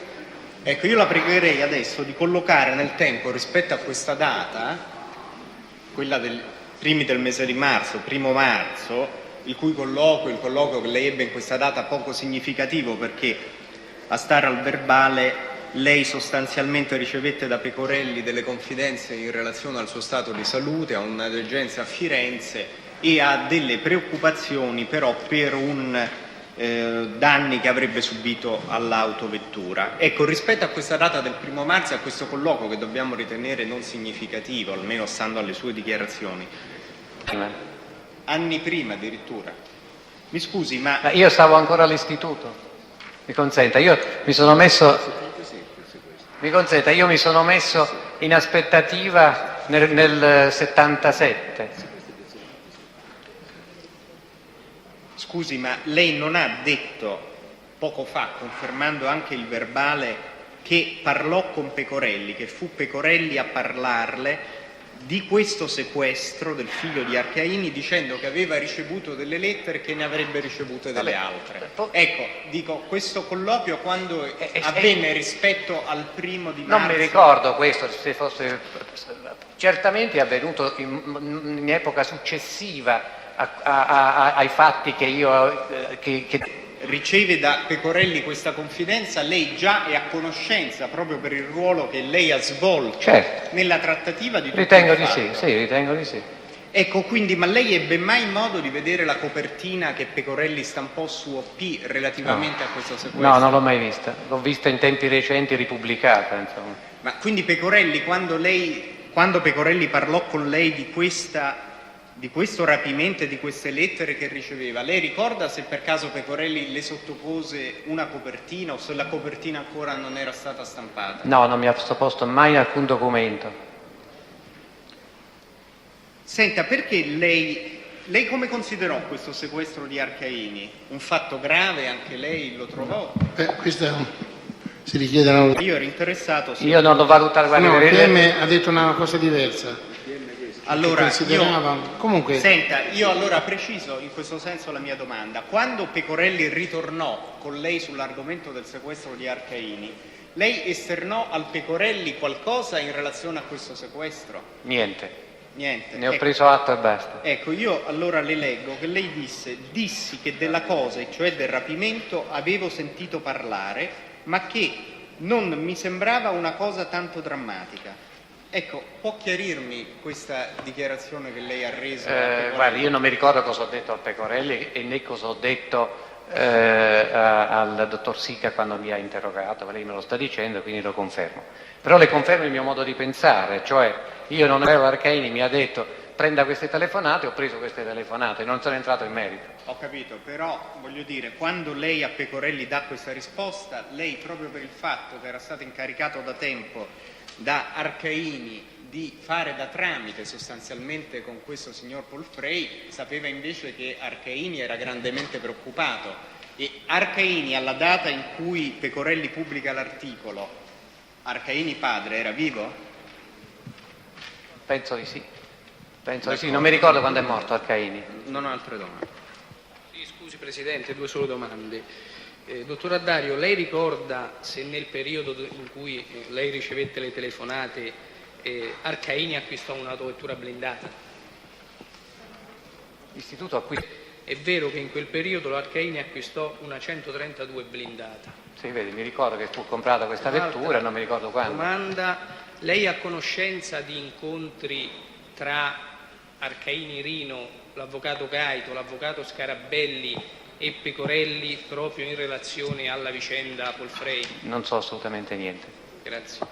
Ecco, io la pregherei adesso di collocare nel tempo rispetto a questa data, quella del primi del mese di marzo, 1° marzo, il colloquio che lei ebbe in questa data poco significativo perché a stare al verbale lei sostanzialmente ricevette da Pecorelli delle confidenze in relazione al suo stato di salute, a una degenza a Firenze e a delle preoccupazioni però per danni che avrebbe subito all'autovettura. Ecco, rispetto a questa data del 1° marzo e a questo colloquio che dobbiamo ritenere non significativo, almeno stando alle sue dichiarazioni, anni prima addirittura. Mi scusi, ma io stavo ancora all'istituto. Mi consenta, io mi sono messo in aspettativa nel 77. Scusi, ma lei non ha detto poco fa, confermando anche il verbale, che parlò con Pecorelli, che fu Pecorelli a parlarle di questo sequestro del figlio di Arcaini, dicendo che aveva ricevuto delle lettere e che ne avrebbe ricevute delle altre? Ecco, dico, questo colloquio quando avvenne rispetto al 1° di marzo? Non mi ricordo questo, se fosse... Certamente è avvenuto in epoca successiva ai fatti che io... Riceve da Pecorelli questa confidenza, lei già è a conoscenza proprio per il ruolo che lei ha svolto nella trattativa di tutto ritengo il di fatto. sì, ritengo di sì. Ecco, quindi, ma lei ebbe mai modo di vedere la copertina che Pecorelli stampò su OP relativamente a questo sequestro? No, non l'ho mai vista, l'ho vista in tempi recenti ripubblicata, insomma. Ma quindi Pecorelli, quando Pecorelli parlò con lei di questo rapimento e di queste lettere che riceveva, lei ricorda se per caso Pecorelli le sottopose una copertina o se la copertina ancora non era stata stampata? No, non mi ha sottoposto mai alcun documento. Senta, perché lei come considerò questo sequestro di Arcaini? Un fatto grave, anche lei lo trovò? Questa si richiede una... Io ero interessato... Io non l'ho valutato... No, il PM ha detto una cosa diversa. Allora, comunque... Senta, io allora preciso in questo senso la mia domanda. Quando Pecorelli ritornò con lei sull'argomento del sequestro di Arcaini, lei esternò al Pecorelli qualcosa in relazione a questo sequestro? Niente. Niente. Ne ho preso atto e basta. Ecco, io allora le leggo che lei dissi che della cosa, cioè del rapimento, avevo sentito parlare, ma che non mi sembrava una cosa tanto drammatica. Ecco, può chiarirmi questa dichiarazione che lei ha reso? Guardi, io non mi ricordo cosa ho detto al Pecorelli e né cosa ho detto al dottor Sica quando mi ha interrogato, lei me lo sta dicendo, quindi lo confermo. Però le confermo il mio modo di pensare, cioè io non avevo, Arcaini mi ha detto prenda queste telefonate, ho preso queste telefonate, non sono entrato in merito. Ho capito, però voglio dire, quando lei a Pecorelli dà questa risposta, lei proprio per il fatto che era stato incaricato da tempo da Arcaini di fare da tramite sostanzialmente con questo signor Polfrey, sapeva invece che Arcaini era grandemente preoccupato, e Arcaini alla data in cui Pecorelli pubblica l'articolo, Arcaini padre era vivo? Penso di sì. Penso di sì, non mi ricordo quando è morto Arcaini. Non ho altre domande. Sì, scusi Presidente, due sole domande. Dottor Addario, lei ricorda se nel periodo in cui lei ricevette le telefonate Arcaini acquistò un'autovettura blindata? L'istituto acquista. È vero che in quel periodo l'Arcaini acquistò una 132 blindata? Sì, vedi, mi ricordo che fu comprata questa vettura, non mi ricordo quando. Domanda, lei ha conoscenza di incontri tra Arcaini Rino, l'avvocato Caito, l'avvocato Scarabelli e Pecorelli proprio in relazione alla vicenda Polfrey? Non so assolutamente niente. Grazie.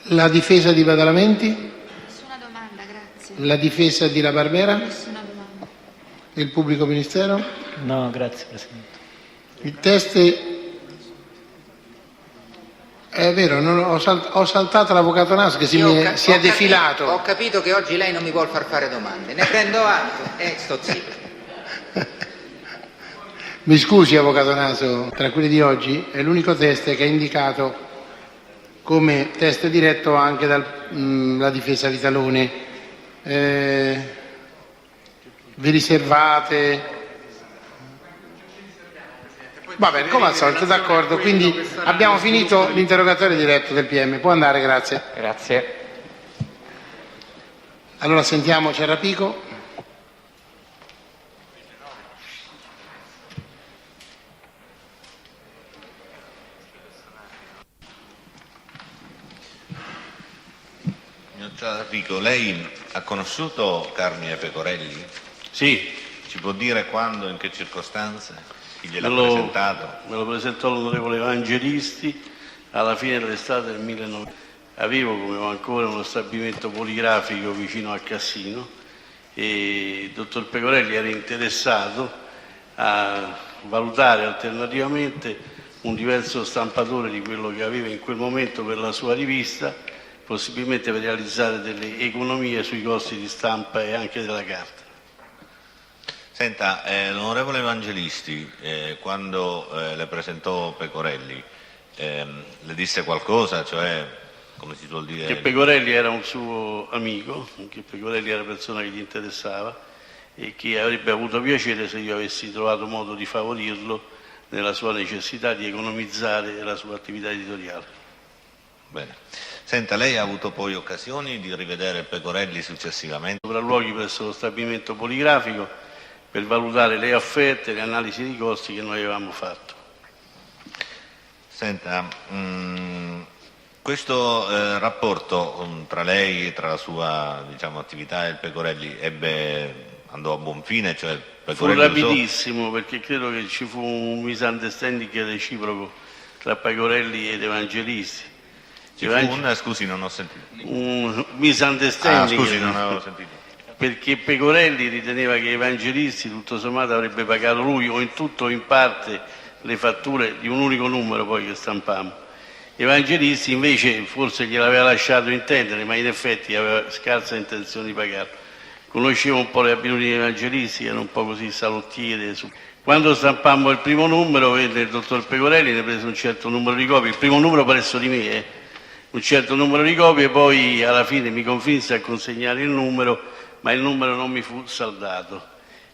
La difesa di Badalamenti? Nessuna domanda, grazie. La difesa di La Barbera? Nessuna domanda. E il pubblico ministero? No, grazie Presidente. Il test... È vero, ho saltato l'avvocato Naso che si è defilato. Ho capito che oggi lei non mi vuol far fare domande, ne prendo atto e sto zitto. Mi scusi avvocato Naso, tra quelli di oggi è l'unico test che ha indicato come test diretto anche dalla difesa Vitalone. Vi riservate? Va bene, come al solito, d'accordo. Quindi abbiamo finito l'interrogatorio diretto del PM. Può andare, grazie. Grazie. Allora sentiamo Ciarrapico. Signor Ciarrapico, lei ha conosciuto Carmine Pecorelli? Sì. Ci può dire quando, in che circostanze? Chi gliel'ha presentato? Me lo presentò l'onorevole Evangelisti alla fine dell'estate del 1900. Avevo, come ho ancora, uno stabilimento poligrafico vicino a Cassino e il dottor Pecorelli era interessato a valutare alternativamente un diverso stampatore di quello che aveva in quel momento per la sua rivista, possibilmente per realizzare delle economie sui costi di stampa e anche della carta. Senta, l'onorevole Evangelisti, quando le presentò Pecorelli, le disse qualcosa, cioè, come si suol dire? Che Pecorelli era un suo amico, che Pecorelli era una persona che gli interessava e che avrebbe avuto piacere se io avessi trovato modo di favorirlo nella sua necessità di economizzare la sua attività editoriale. Bene. Senta, lei ha avuto poi occasioni di rivedere Pecorelli successivamente? Sopralluoghi presso lo stabilimento poligrafico per valutare le offerte, le analisi di costi che noi avevamo fatto. Senta, questo rapporto tra lei e tra la sua attività e il Pecorelli andò a buon fine? Cioè Fu rapidissimo perché credo che ci fu un misunderstanding reciproco tra Pecorelli ed Evangelisti. Scusi, non ho sentito. Un misunderstanding. Scusi, non avevo sentito. Perché Pecorelli riteneva che Evangelisti tutto sommato avrebbe pagato lui o in tutto o in parte le fatture di un unico numero poi che stampammo. Evangelisti invece forse gliel'aveva lasciato intendere, ma in effetti aveva scarsa intenzione di pagarlo. Conoscevo un po' le abitudini di Evangelisti, che erano un po' così salottiere. Quando stampammo il primo numero, venne il dottor Pecorelli, ne prese un certo numero di copie, il primo numero presso di me, un certo numero di copie, poi alla fine mi convinse a consegnare il numero, ma il numero non mi fu saldato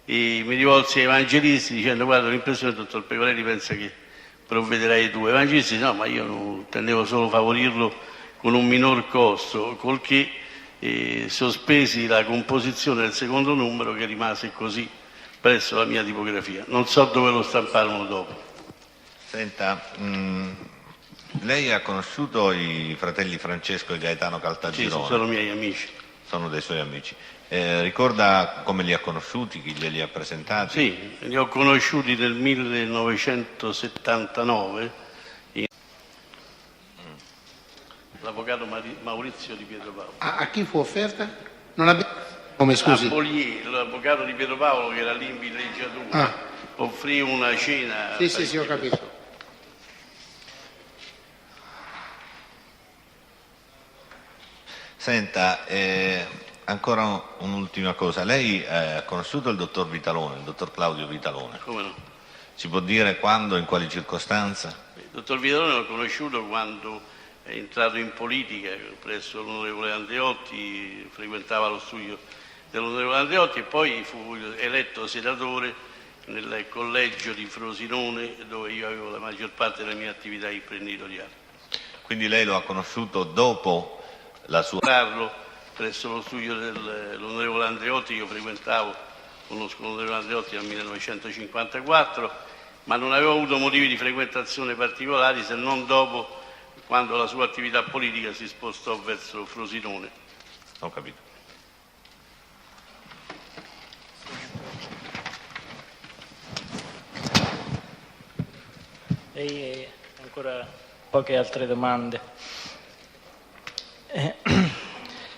e mi rivolsi ai Evangelisti dicendo: guarda, l'impressione del dottor Pecorelli pensa che provvederai ai tuoi. Evangelisti no, ma io non intendevo solo favorirlo con un minor costo, col che sospesi la composizione del secondo numero, che rimase così presso la mia tipografia. Non so dove lo stamparono dopo. Senta, lei ha conosciuto i fratelli Francesco e Gaetano Caltagirone? Sì, sono miei amici. Sono dei suoi amici. Ricorda come li ha conosciuti, chi glieli ha presentati? Sì, li ho conosciuti nel 1979. L'avvocato Maurizio Di Pietro-Paolo. A chi fu offerta? Non abbiamo... Come, scusi? A Bollier, l'avvocato Di Pietro-Paolo, che era lì in villeggiatura, offrì una cena. Sì, ho capito. Senta, ancora un'ultima cosa. Lei ha conosciuto il dottor Vitalone, il dottor Claudio Vitalone? Come no? Ci può dire quando, in quali circostanze? Il dottor Vitalone l'ho conosciuto quando è entrato in politica presso l'onorevole Andreotti, frequentava lo studio dell'onorevole Andreotti e poi fu eletto senatore nel collegio di Frosinone, dove io avevo la maggior parte delle mie attività imprenditoriali. Quindi lei lo ha conosciuto dopo la sua... Presso lo studio dell'onorevole Andreotti, io conosco l'onorevole Andreotti dal 1954, ma non avevo avuto motivi di frequentazione particolari se non dopo, quando la sua attività politica si spostò verso Frosinone. Ho capito. E ancora poche altre domande.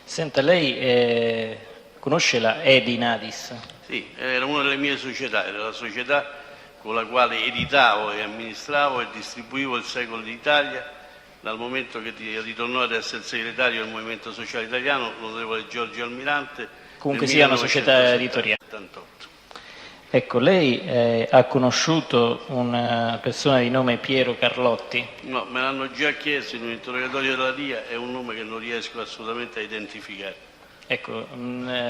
Senta, lei conosce la Edinadis? Sì, era una delle mie società, era la società con la quale editavo e amministravo e distribuivo il Secolo d'Italia, dal momento che ritornò ad essere segretario del Movimento Sociale Italiano, l'onorevole Giorgio Almirante. Comunque sia una società editoriale. Ecco, lei ha conosciuto una persona di nome Piero Carlotti? No, me l'hanno già chiesto in un interrogatorio della DIA, è un nome che non riesco assolutamente a identificare. Ecco,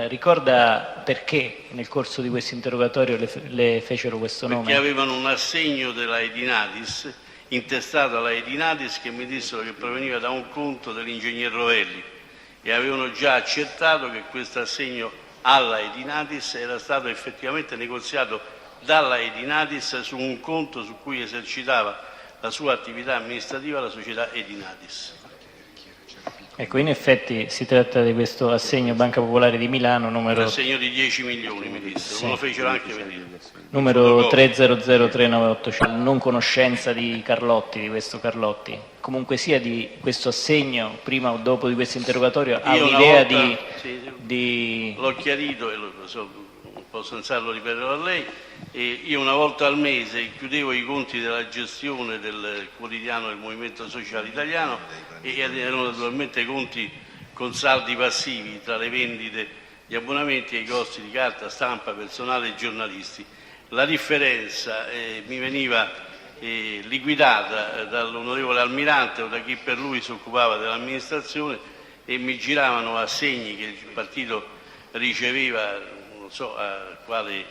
ricorda perché nel corso di questo interrogatorio le fecero questo nome? Perché avevano un assegno della Edinadis, intestato alla Edinadis, che mi dissero che proveniva da un conto dell'ingegner Rovelli e avevano già accertato che questo assegno alla Edinadis era stato effettivamente negoziato dalla Edinadis su un conto su cui esercitava la sua attività amministrativa la società Edinadis. Ecco, in effetti si tratta di questo assegno Banca Popolare di Milano numero... Un assegno di 10 milioni, mi dissero, sì, me lo fecero anche vedere. Numero 3003985, non conoscenza di Carlotti, di questo Carlotti. Comunque sia di questo assegno, prima o dopo di questo interrogatorio, ha un'idea di... L'ho chiarito e non posso senz'altro ripeterlo a lei. E io una volta al mese chiudevo i conti della gestione del quotidiano del Movimento Sociale Italiano e erano naturalmente conti con saldi passivi tra le vendite, gli abbonamenti e i costi di carta, stampa, personale e giornalisti. La differenza mi veniva liquidata dall'onorevole Almirante o da chi per lui si occupava dell'amministrazione e mi giravano assegni che il partito riceveva, non so a quale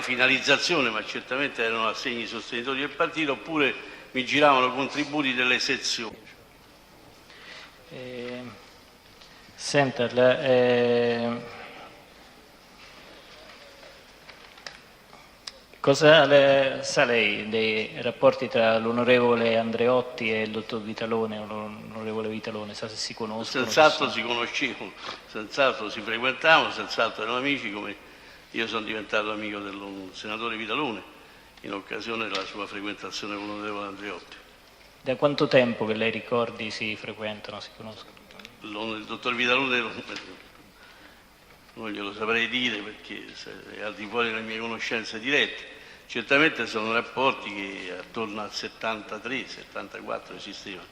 finalizzazione, ma certamente erano assegni sostenitori del partito, oppure mi giravano contributi delle sezioni. Senta, cosa sa lei dei rapporti tra l'onorevole Andreotti e il dottor Vitalone o l'onorevole Vitalone? Sa se si conoscono? Senz'altro si conoscevano, senz'altro si frequentavano, senz'altro erano amici, come io sono diventato amico del senatore Vitalone in occasione della sua frequentazione con l'onorevole Andreotti. Da quanto tempo che lei ricordi si frequentano, si conoscono? Il dottor Vitalone non glielo saprei dire perché è al di fuori delle mie conoscenze dirette. Certamente sono rapporti che attorno al 73-74 esistevano.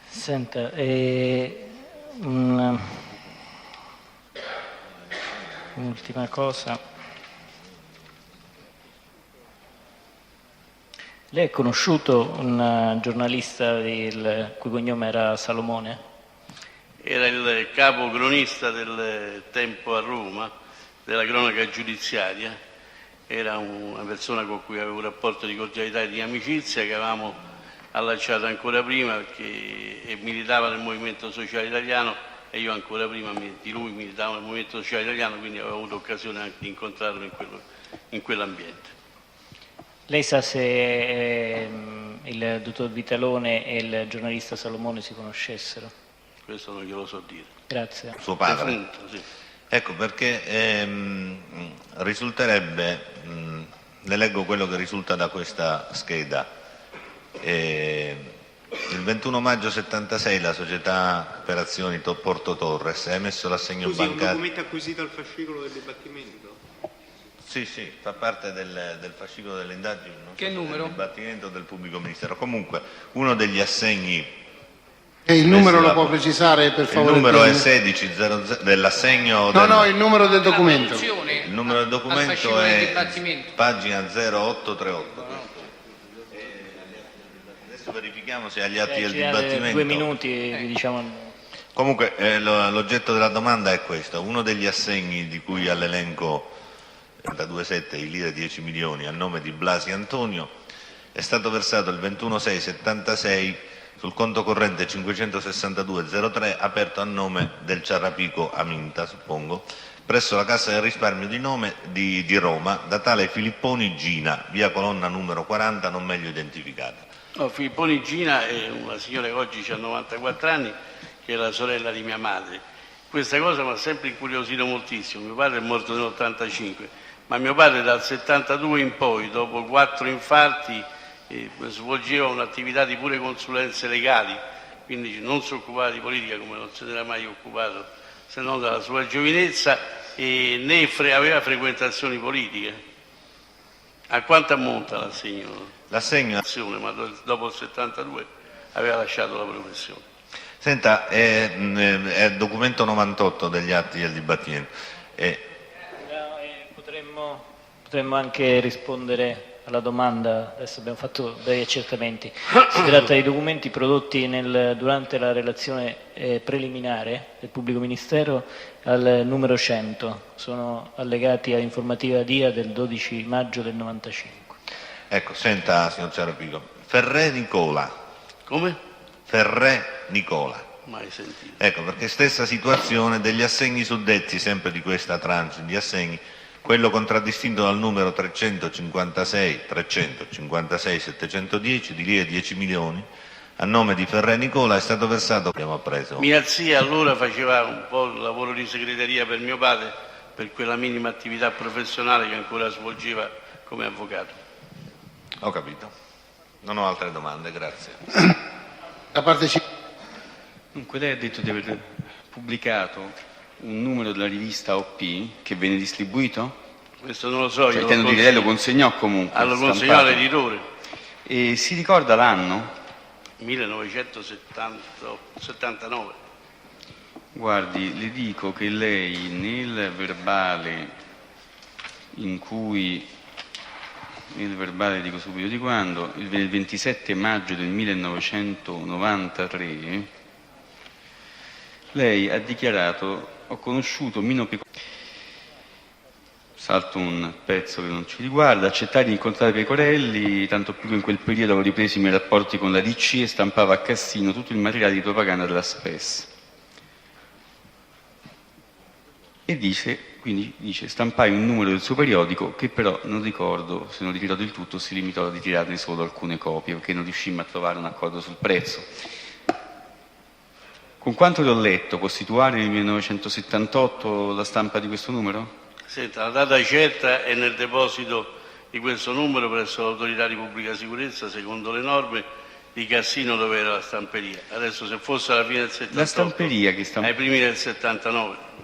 Senta, un'ultima cosa. Lei ha conosciuto un giornalista il cui cognome era Salomone? Era il capo cronista del Tempo a Roma della cronaca giudiziaria. Era una persona con cui avevo un rapporto di cordialità e di amicizia che avevamo allacciato ancora prima perché militava nel Movimento Sociale Italiano e io ancora prima di lui militavo nel Movimento Sociale Italiano, quindi avevo avuto occasione anche di incontrarlo in quell'ambiente. Lei sa se il dottor Vitalone e il giornalista Salomone si conoscessero? Questo non glielo so dire. Grazie. Suo padre? Defunto, sì. Ecco, perché risulterebbe, le leggo quello che risulta da questa scheda, il 21 maggio 76 la società Operazioni Porto Torres ha emesso l'assegno bancario. Scusi, un documento acquisito al fascicolo del dibattimento? Sì, fa parte del fascicolo delle indagini, che numero? Del dibattimento del pubblico ministero. Comunque, uno degli assegni... E il numero lo può precisare, per favore? Il numero è 1600 dell'assegno... No, il numero del documento. Il numero del documento è pagina 0838. Adesso verifichiamo se agli atti del dibattimento... 2 minuti, diciamo... Comunque, l'oggetto della domanda è questo. Uno degli assegni di cui all'elenco 32,7 i lire 10 milioni a nome di Blasi Antonio è stato versato il 21/6/76 sul conto corrente 562,03 aperto a nome del Ciarrapico Aminta, suppongo, presso la Cassa del Risparmio di Roma, da tale Filipponi Gina, via Colonna numero 40, non meglio identificata. No, Filipponi Gina è una signora che oggi ha 94 anni, che è la sorella di mia madre. Questa cosa mi ha sempre incuriosito moltissimo. Mio padre è morto nell'85, ma mio padre dal 72 in poi, dopo 4 infarti, svolgeva un'attività di pure consulenze legali, quindi non si occupava di politica come non se ne era mai occupato se non dalla sua giovinezza, e né aveva frequentazioni politiche. A quanto ammonta l'assegno? L'assegno, ma dopo il 72 aveva lasciato la professione. Senta, è documento 98 degli atti del dibattimento. Potremmo anche rispondere alla domanda, adesso abbiamo fatto degli accertamenti. Si tratta di documenti prodotti durante la relazione preliminare del pubblico ministero al numero 100, sono allegati all'informativa DIA del 12 maggio del 95. Ecco, senta, signor Ciarrapico, Ferré Nicola. Come? Ferré Nicola. Mai sentito. Ecco, perché stessa situazione degli assegni suddetti, sempre di questa tranche di assegni, quello contraddistinto dal numero 356.710 di lire 10 milioni a nome di Ferré Nicola è stato versato. Abbiamo appreso. Mia zia allora faceva un po' il lavoro di segreteria per mio padre per quella minima attività professionale che ancora svolgeva come avvocato. Ho capito. Non ho altre domande, grazie. Da parte Dunque, lei ha detto di aver pubblicato un numero della rivista OP che venne distribuito? Questo non lo so. Cioè, intendo dire, lei lo consegnò comunque. Lo consegnò all'editore. E si ricorda l'anno? 1979. Guardi, le dico che lei nel verbale dico subito di quando, il 27 maggio del 1993, lei ha dichiarato: ho conosciuto Mino Pecorelli, salto un pezzo che non ci riguarda, accettai di incontrare Pecorelli, tanto più che in quel periodo avevo ripreso i miei rapporti con la DC e stampava a Cassino tutto il materiale di propaganda della SPES. E dice, stampai un numero del suo periodico che però non ricordo se non ritirò del tutto, si limitò a ritirarne solo alcune copie perché non riuscimmo a trovare un accordo sul prezzo. Con quanto le ho letto, può situare nel 1978 la stampa di questo numero? Senta, la data certa è nel deposito di questo numero presso l'autorità di pubblica sicurezza, secondo le norme di Cassino, dove era la stamperia. Adesso, se fosse alla fine del 78, la stamperia che ai primi del 79,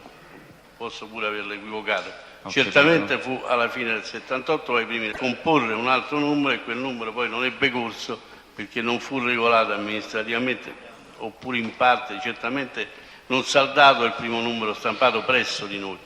posso pure averlo equivocato. Ho Certamente capito. fu alla fine del 78 o ai primi. Comporre un altro numero, e quel numero poi non ebbe corso perché non fu regolato amministrativamente, oppure in parte, certamente non saldato il primo numero stampato presso di noi.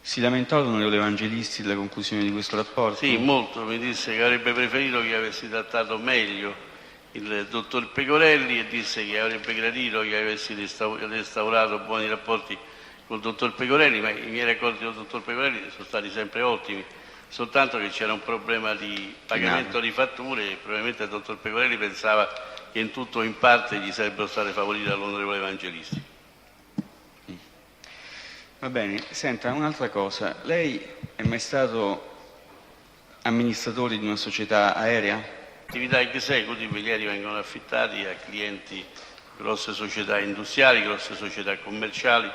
Si lamentò l'onorevole Evangelisti della conclusione di questo rapporto? Sì, molto. Mi disse che avrebbe preferito che avessi trattato meglio il dottor Pecorelli e disse che avrebbe gradito che avessi restaurato buoni rapporti col dottor Pecorelli, ma i miei raccordi col dottor Pecorelli sono stati sempre ottimi, soltanto che c'era un problema di pagamento di fatture e probabilmente il dottor Pecorelli pensava che in tutto o in parte gli sarebbero state favorite dall'onorevole Evangelisti. Va bene, senta, un'altra cosa, lei è mai stato amministratore di una società aerea? Attività executive, gli aerei vengono affittati a clienti, grosse società industriali, grosse società commerciali,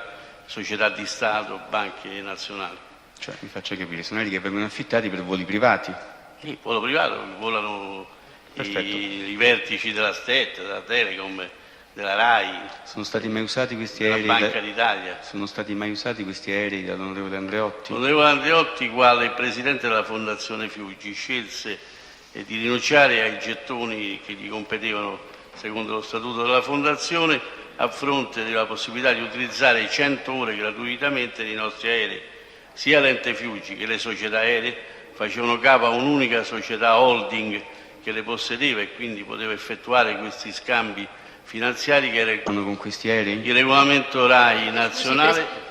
società di Stato, banche nazionali. Cioè, mi faccia capire, sono aerei che vengono affittati per voli privati? Sì, volo privato, volano i vertici della Stet, della Telecom, della RAI. Sono stati mai usati questi della aerei? Banca d'Italia. Sono stati mai usati questi aerei dall'onorevole Andreotti? L'onorevole Andreotti, quale presidente della Fondazione Fiuggi, scelse di rinunciare ai gettoni che gli competevano secondo lo statuto della Fondazione a fronte della possibilità di utilizzare 100 ore gratuitamente dei nostri aerei. Sia l'ente Fiuggi che le società aeree facevano capo a un'unica società holding che le possedeva e quindi poteva effettuare questi scambi finanziari che era con questi aerei? Il regolamento RAI nazionale.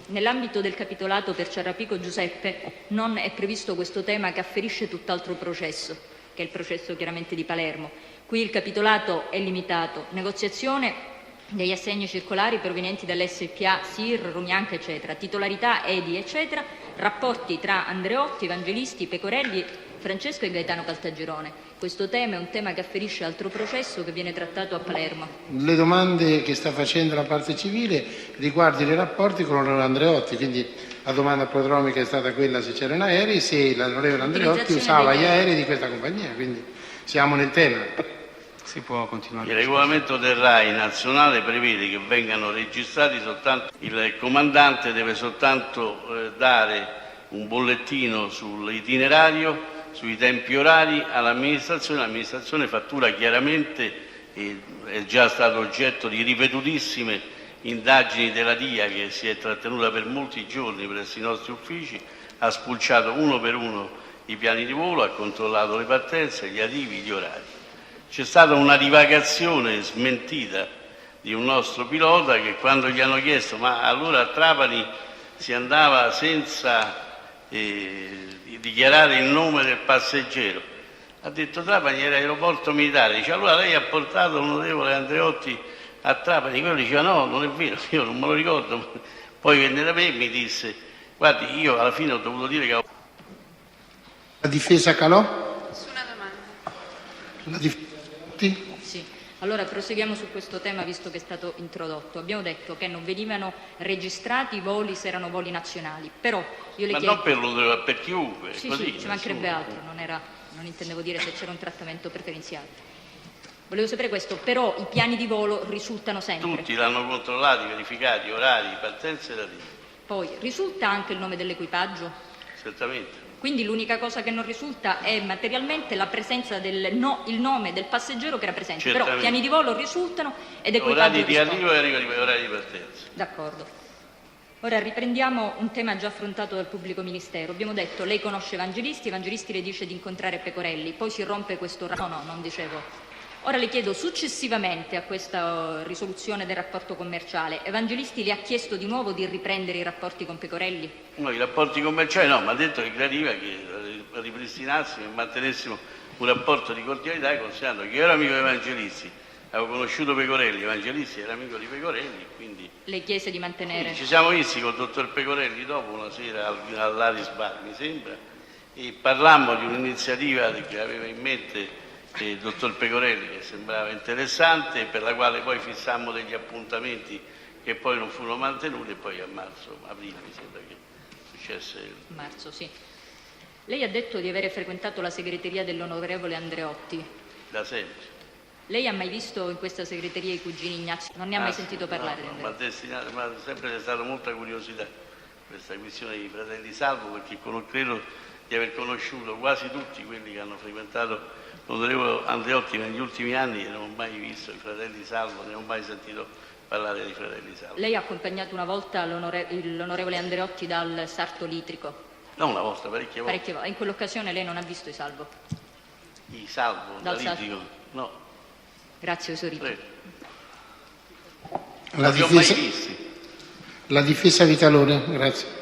Nell'ambito del capitolato per Ciarrapico Giuseppe non è previsto questo tema che afferisce tutt'altro processo, che è il processo chiaramente di Palermo. Qui il capitolato è limitato, negoziazione degli assegni circolari provenienti dall'SPA, SIR, Romianca, eccetera, titolarità EDI, eccetera, rapporti tra Andreotti, Evangelisti, Pecorelli, Francesco e Gaetano Caltagirone. Questo tema è un tema che afferisce altro processo che viene trattato a Palermo. Le domande che sta facendo la parte civile riguardano i rapporti con l'onorevole Andreotti, quindi la domanda prodromica è stata quella se c'erano aerei, se l'onorevole Andreotti usava gli aerei di questa compagnia, quindi siamo nel tema. Si può continuare. Il regolamento del RAI nazionale prevede che vengano registrati soltanto, il comandante deve soltanto dare un bollettino sull'itinerario, sui tempi orari all'amministrazione, l'amministrazione fattura chiaramente, è già stato oggetto di ripetutissime indagini della DIA che si è trattenuta per molti giorni presso i nostri uffici, ha spulciato uno per uno i piani di volo, ha controllato le partenze, gli arrivi, gli orari. C'è stata una divagazione smentita di un nostro pilota che quando gli hanno chiesto ma allora a Trapani si andava senza dichiarare il nome del passeggero, ha detto Trapani era aeroporto militare, dice allora lei ha portato l'onorevole Andreotti a Trapani, quello diceva no, non è vero, io non me lo ricordo, poi venne da me e mi disse guardi io alla fine ho dovuto dire che La difesa calò? Nessuna domanda. La difesa Sì. Allora proseguiamo su questo tema visto che è stato introdotto. Abbiamo detto che non venivano registrati i voli se erano voli nazionali, però io le chiedo... non per chiunque, Sì, così, sì, ci mancherebbe altro, non intendevo dire se c'era un trattamento preferenziale. Volevo sapere questo, però i piani di volo risultano sempre. Tutti l'hanno controllati, verificati, orari, partenze e arrivi. Poi risulta anche il nome dell'equipaggio? Certamente. Quindi l'unica cosa che non risulta è materialmente la presenza il nome del passeggero che era presente, però Certamente. piani di volo risultano ed equipaggio Orari di risponde. arrivo e orari di partenza. D'accordo. Ora riprendiamo un tema già affrontato dal pubblico ministero. Abbiamo detto lei conosce Evangelisti le dice di incontrare Pecorelli, poi si rompe questo... No, non dicevo. Ora le chiedo, successivamente a questa risoluzione del rapporto commerciale, Evangelisti le ha chiesto di nuovo di riprendere i rapporti con Pecorelli? No, i rapporti commerciali no, ma ha detto che gradiva che ripristinassimo e mantenessimo un rapporto di cordialità, considerando che io ero amico di Evangelisti, avevo conosciuto Pecorelli, Evangelisti era amico di Pecorelli, quindi... Le chiese di mantenere... Sì, ci siamo visti col dottor Pecorelli dopo una sera all'Aris Bar, mi sembra, e parlammo di un'iniziativa che aveva in mente il dottor Pecorelli, che sembrava interessante, per la quale poi fissammo degli appuntamenti che poi non furono mantenuti e poi a marzo, aprile mi sembra che successe. Marzo, sì. Lei ha detto di avere frequentato la segreteria dell'onorevole Andreotti. Da sempre. Lei ha mai visto in questa segreteria i cugini Ignazio? Non ne ha mai sentito parlare? No, ma sempre c'è stata molta curiosità questa questione dei fratelli Salvo, perché credo di aver conosciuto quasi tutti quelli che hanno frequentato l'onorevole Andreotti negli ultimi anni e non ho mai visto i fratelli Salvo, ne ho mai sentito parlare dei fratelli Salvo. Lei ha accompagnato una volta l'onorevole Andreotti dal Sarto Litrico? No, una volta, parecchie volte. Parecchie volte. In quell'occasione lei non ha visto i Salvo? I Salvo, da Litrico? No. Grazie, Esorito. La difesa Vitalone, grazie.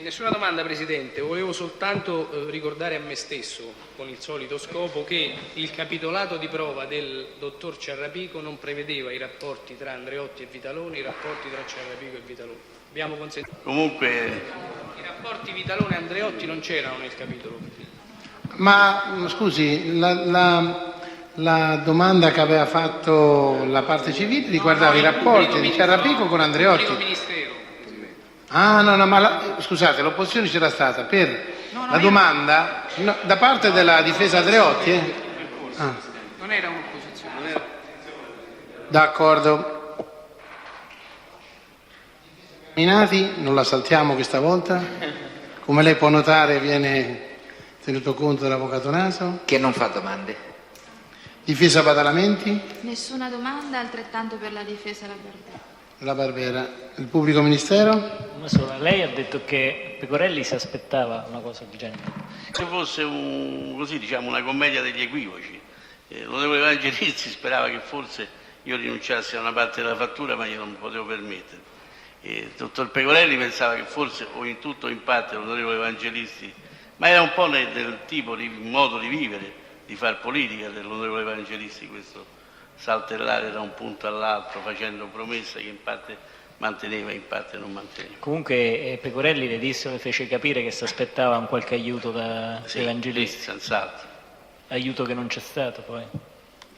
Nessuna domanda, Presidente. Volevo soltanto ricordare a me stesso, con il solito scopo, che il capitolato di prova del dottor Ciarrapico non prevedeva i rapporti tra Andreotti e Vitalone, i rapporti tra Ciarrapico e Vitalone. Abbiamo consentito. Comunque I rapporti Vitalone e Andreotti non c'erano nel capitolo. Ma scusi, la domanda che aveva fatto la parte civile riguardava i rapporti di Ciarrapico con Andreotti. Il Ministero. Ah, no, ma scusate, l'opposizione c'era stata per la domanda da parte della difesa Andreotti? Non era un'opposizione. D'accordo. Minati, non la saltiamo questa volta. Come lei può notare viene tenuto conto dell'avvocato Naso. Che non fa domande. Difesa Badalamenti. Nessuna domanda, altrettanto per la difesa La Barbera. Il pubblico ministero? Una sola. Lei ha detto che Pecorelli si aspettava una cosa del genere. se fosse una commedia degli equivoci. L'onorevole Evangelisti sperava che forse io rinunciassi a una parte della fattura, ma io non potevo permettere. Il dottor Pecorelli pensava che forse o in tutto o in parte l'onorevole Evangelisti, ma era un po' del tipo di modo di vivere, di far politica dell'onorevole Evangelisti, questo saltellare da un punto all'altro facendo promesse che in parte manteneva e in parte non manteneva. Comunque Pecorelli le fece capire che si aspettava un qualche aiuto da Evangelisti. Senz'altro. Aiuto che non c'è stato poi.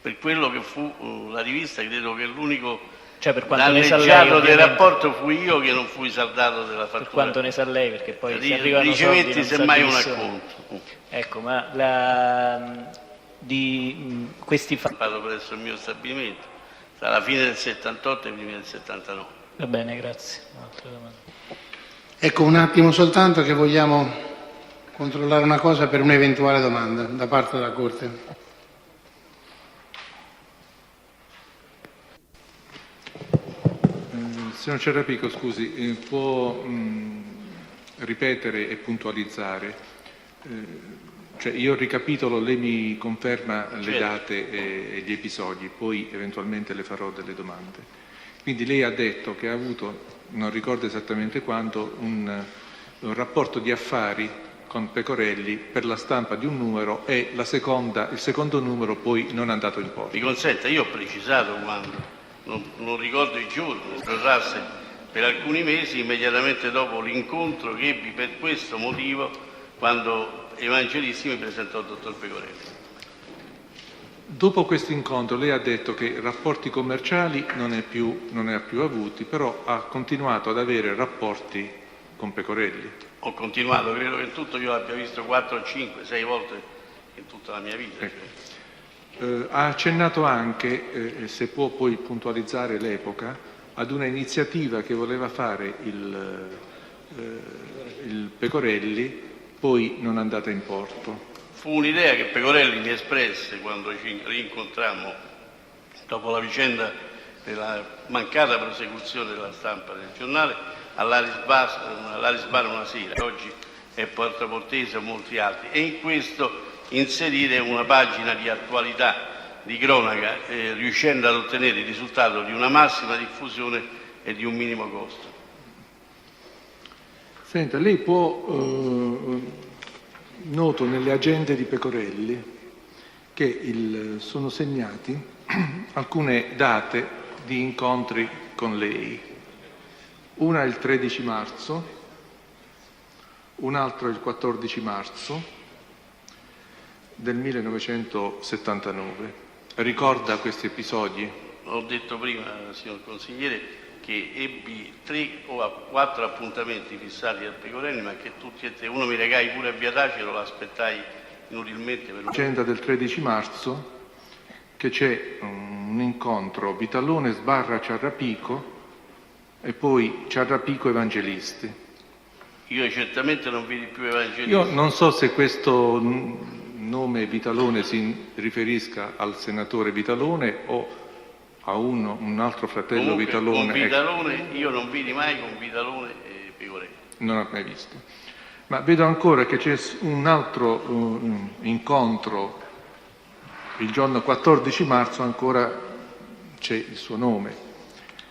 Per quello che fu la rivista, credo che l'unico per quanto ne sa lei, danneggiato del rapporto fui io, che non fui saldato della fattura. Per quanto ne sa lei, perché poi si arrivano ricevetti soldi, semmai un non acconto. Ecco, ma di questi fatti fatto presso il mio stabilimento tra la fine del 78 e i primi del 79. Va bene, grazie. Altre domande? Ecco, un attimo soltanto che vogliamo controllare una cosa per un'eventuale domanda da parte della Corte. Signor Ciarrapico, scusi, può ripetere e puntualizzare? Cioè io ricapitolo, lei mi conferma le date e gli episodi, poi eventualmente le farò delle domande. Quindi lei ha detto che ha avuto, non ricordo esattamente quando, un rapporto di affari con Pecorelli per la stampa di un numero e il secondo numero poi non è andato in porto. Mi consenta, io ho precisato quando, non ricordo i giorni, prorrasse per alcuni mesi immediatamente dopo l'incontro che ebbi per questo motivo quando Evangelisti mi presentò il dottor Pecorelli. Dopo questo incontro lei ha detto che rapporti commerciali non ne ha più avuti, però ha continuato ad avere rapporti con Pecorelli. Ho continuato, credo che in tutto io l'abbia visto 4, 5, 6 volte in tutta la mia vita. Ha accennato anche, se può poi puntualizzare l'epoca, ad una iniziativa che voleva fare il Pecorelli, poi non è andata in porto. Fu un'idea che Pecorelli mi espresse quando ci rincontrammo dopo la vicenda della mancata prosecuzione della stampa del giornale all'Aris Bar una sera, oggi è Porta Portese e molti altri, e in questo inserire una pagina di attualità, di cronaca, riuscendo ad ottenere il risultato di una massima diffusione e di un minimo costo. Senta, lei può, noto nelle agende di Pecorelli che sono segnati alcune date di incontri con lei. Una è il 13 marzo, un altro è il 14 marzo del 1979. Ricorda questi episodi? Ho detto prima, signor consigliere, che ebbi 3 o 4 appuntamenti fissati al Pecorelli, ma che tutti e tre, uno mi regai pure a Via Tacero, lo aspettai inutilmente. L'agenda del 13 marzo, che c'è un incontro Vitalone / Ciarrapico e poi Ciarrapico Evangelisti. Io certamente non vidi più Evangelisti. Io non so se questo nome Vitalone si riferisca al senatore Vitalone o a un altro fratello. Comunque, Vitalone. Con Vitalone io non vidi mai con Vitalone e Pecorelli. Non ho mai visto. Ma vedo ancora che c'è un altro incontro il giorno 14 marzo, ancora c'è il suo nome.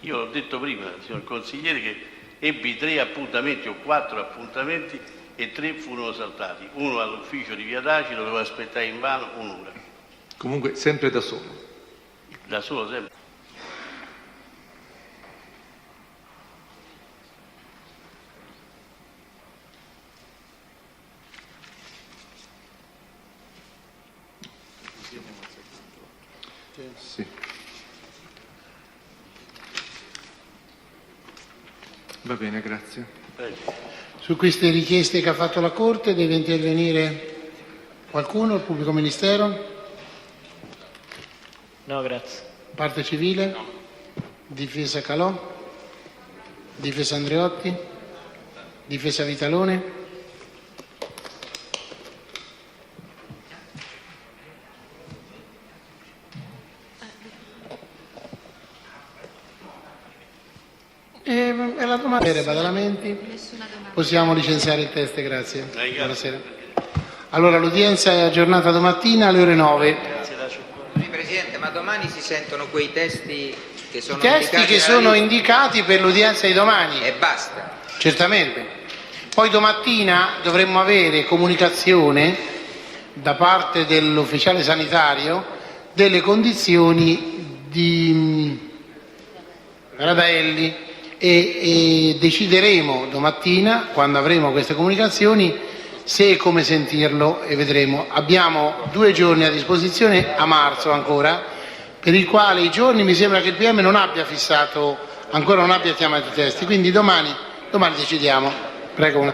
Io l'ho detto prima, signor consigliere, che ebbi 3 appuntamenti o 4 appuntamenti e 3 furono saltati. Uno all'ufficio di Via Daci, dovevo aspettare invano un'ora. Comunque sempre da solo. Da solo sempre. Sì. Va bene, grazie. Su queste richieste che ha fatto la Corte deve intervenire qualcuno, il pubblico ministero? No, grazie. Parte civile? No. Difesa Calò? Difesa Andreotti? Difesa Vitalone? E la domanda è Badalamenti? Possiamo licenziare il test, grazie. Buonasera. Allora, l'udienza è aggiornata domattina alle ore 9. Sì, Presidente, ma domani si sentono quei testi che sono indicati per l'udienza di domani. E basta. Certamente. Poi domattina dovremmo avere comunicazione da parte dell'ufficiale sanitario delle condizioni di Radaelli e decideremo domattina, quando avremo queste comunicazioni, se e come sentirlo, e vedremo. Abbiamo 2 giorni a disposizione, a marzo ancora, per i quali i giorni mi sembra che il PM non abbia fissato, ancora non abbia chiamato i testi, quindi domani decidiamo. Prego.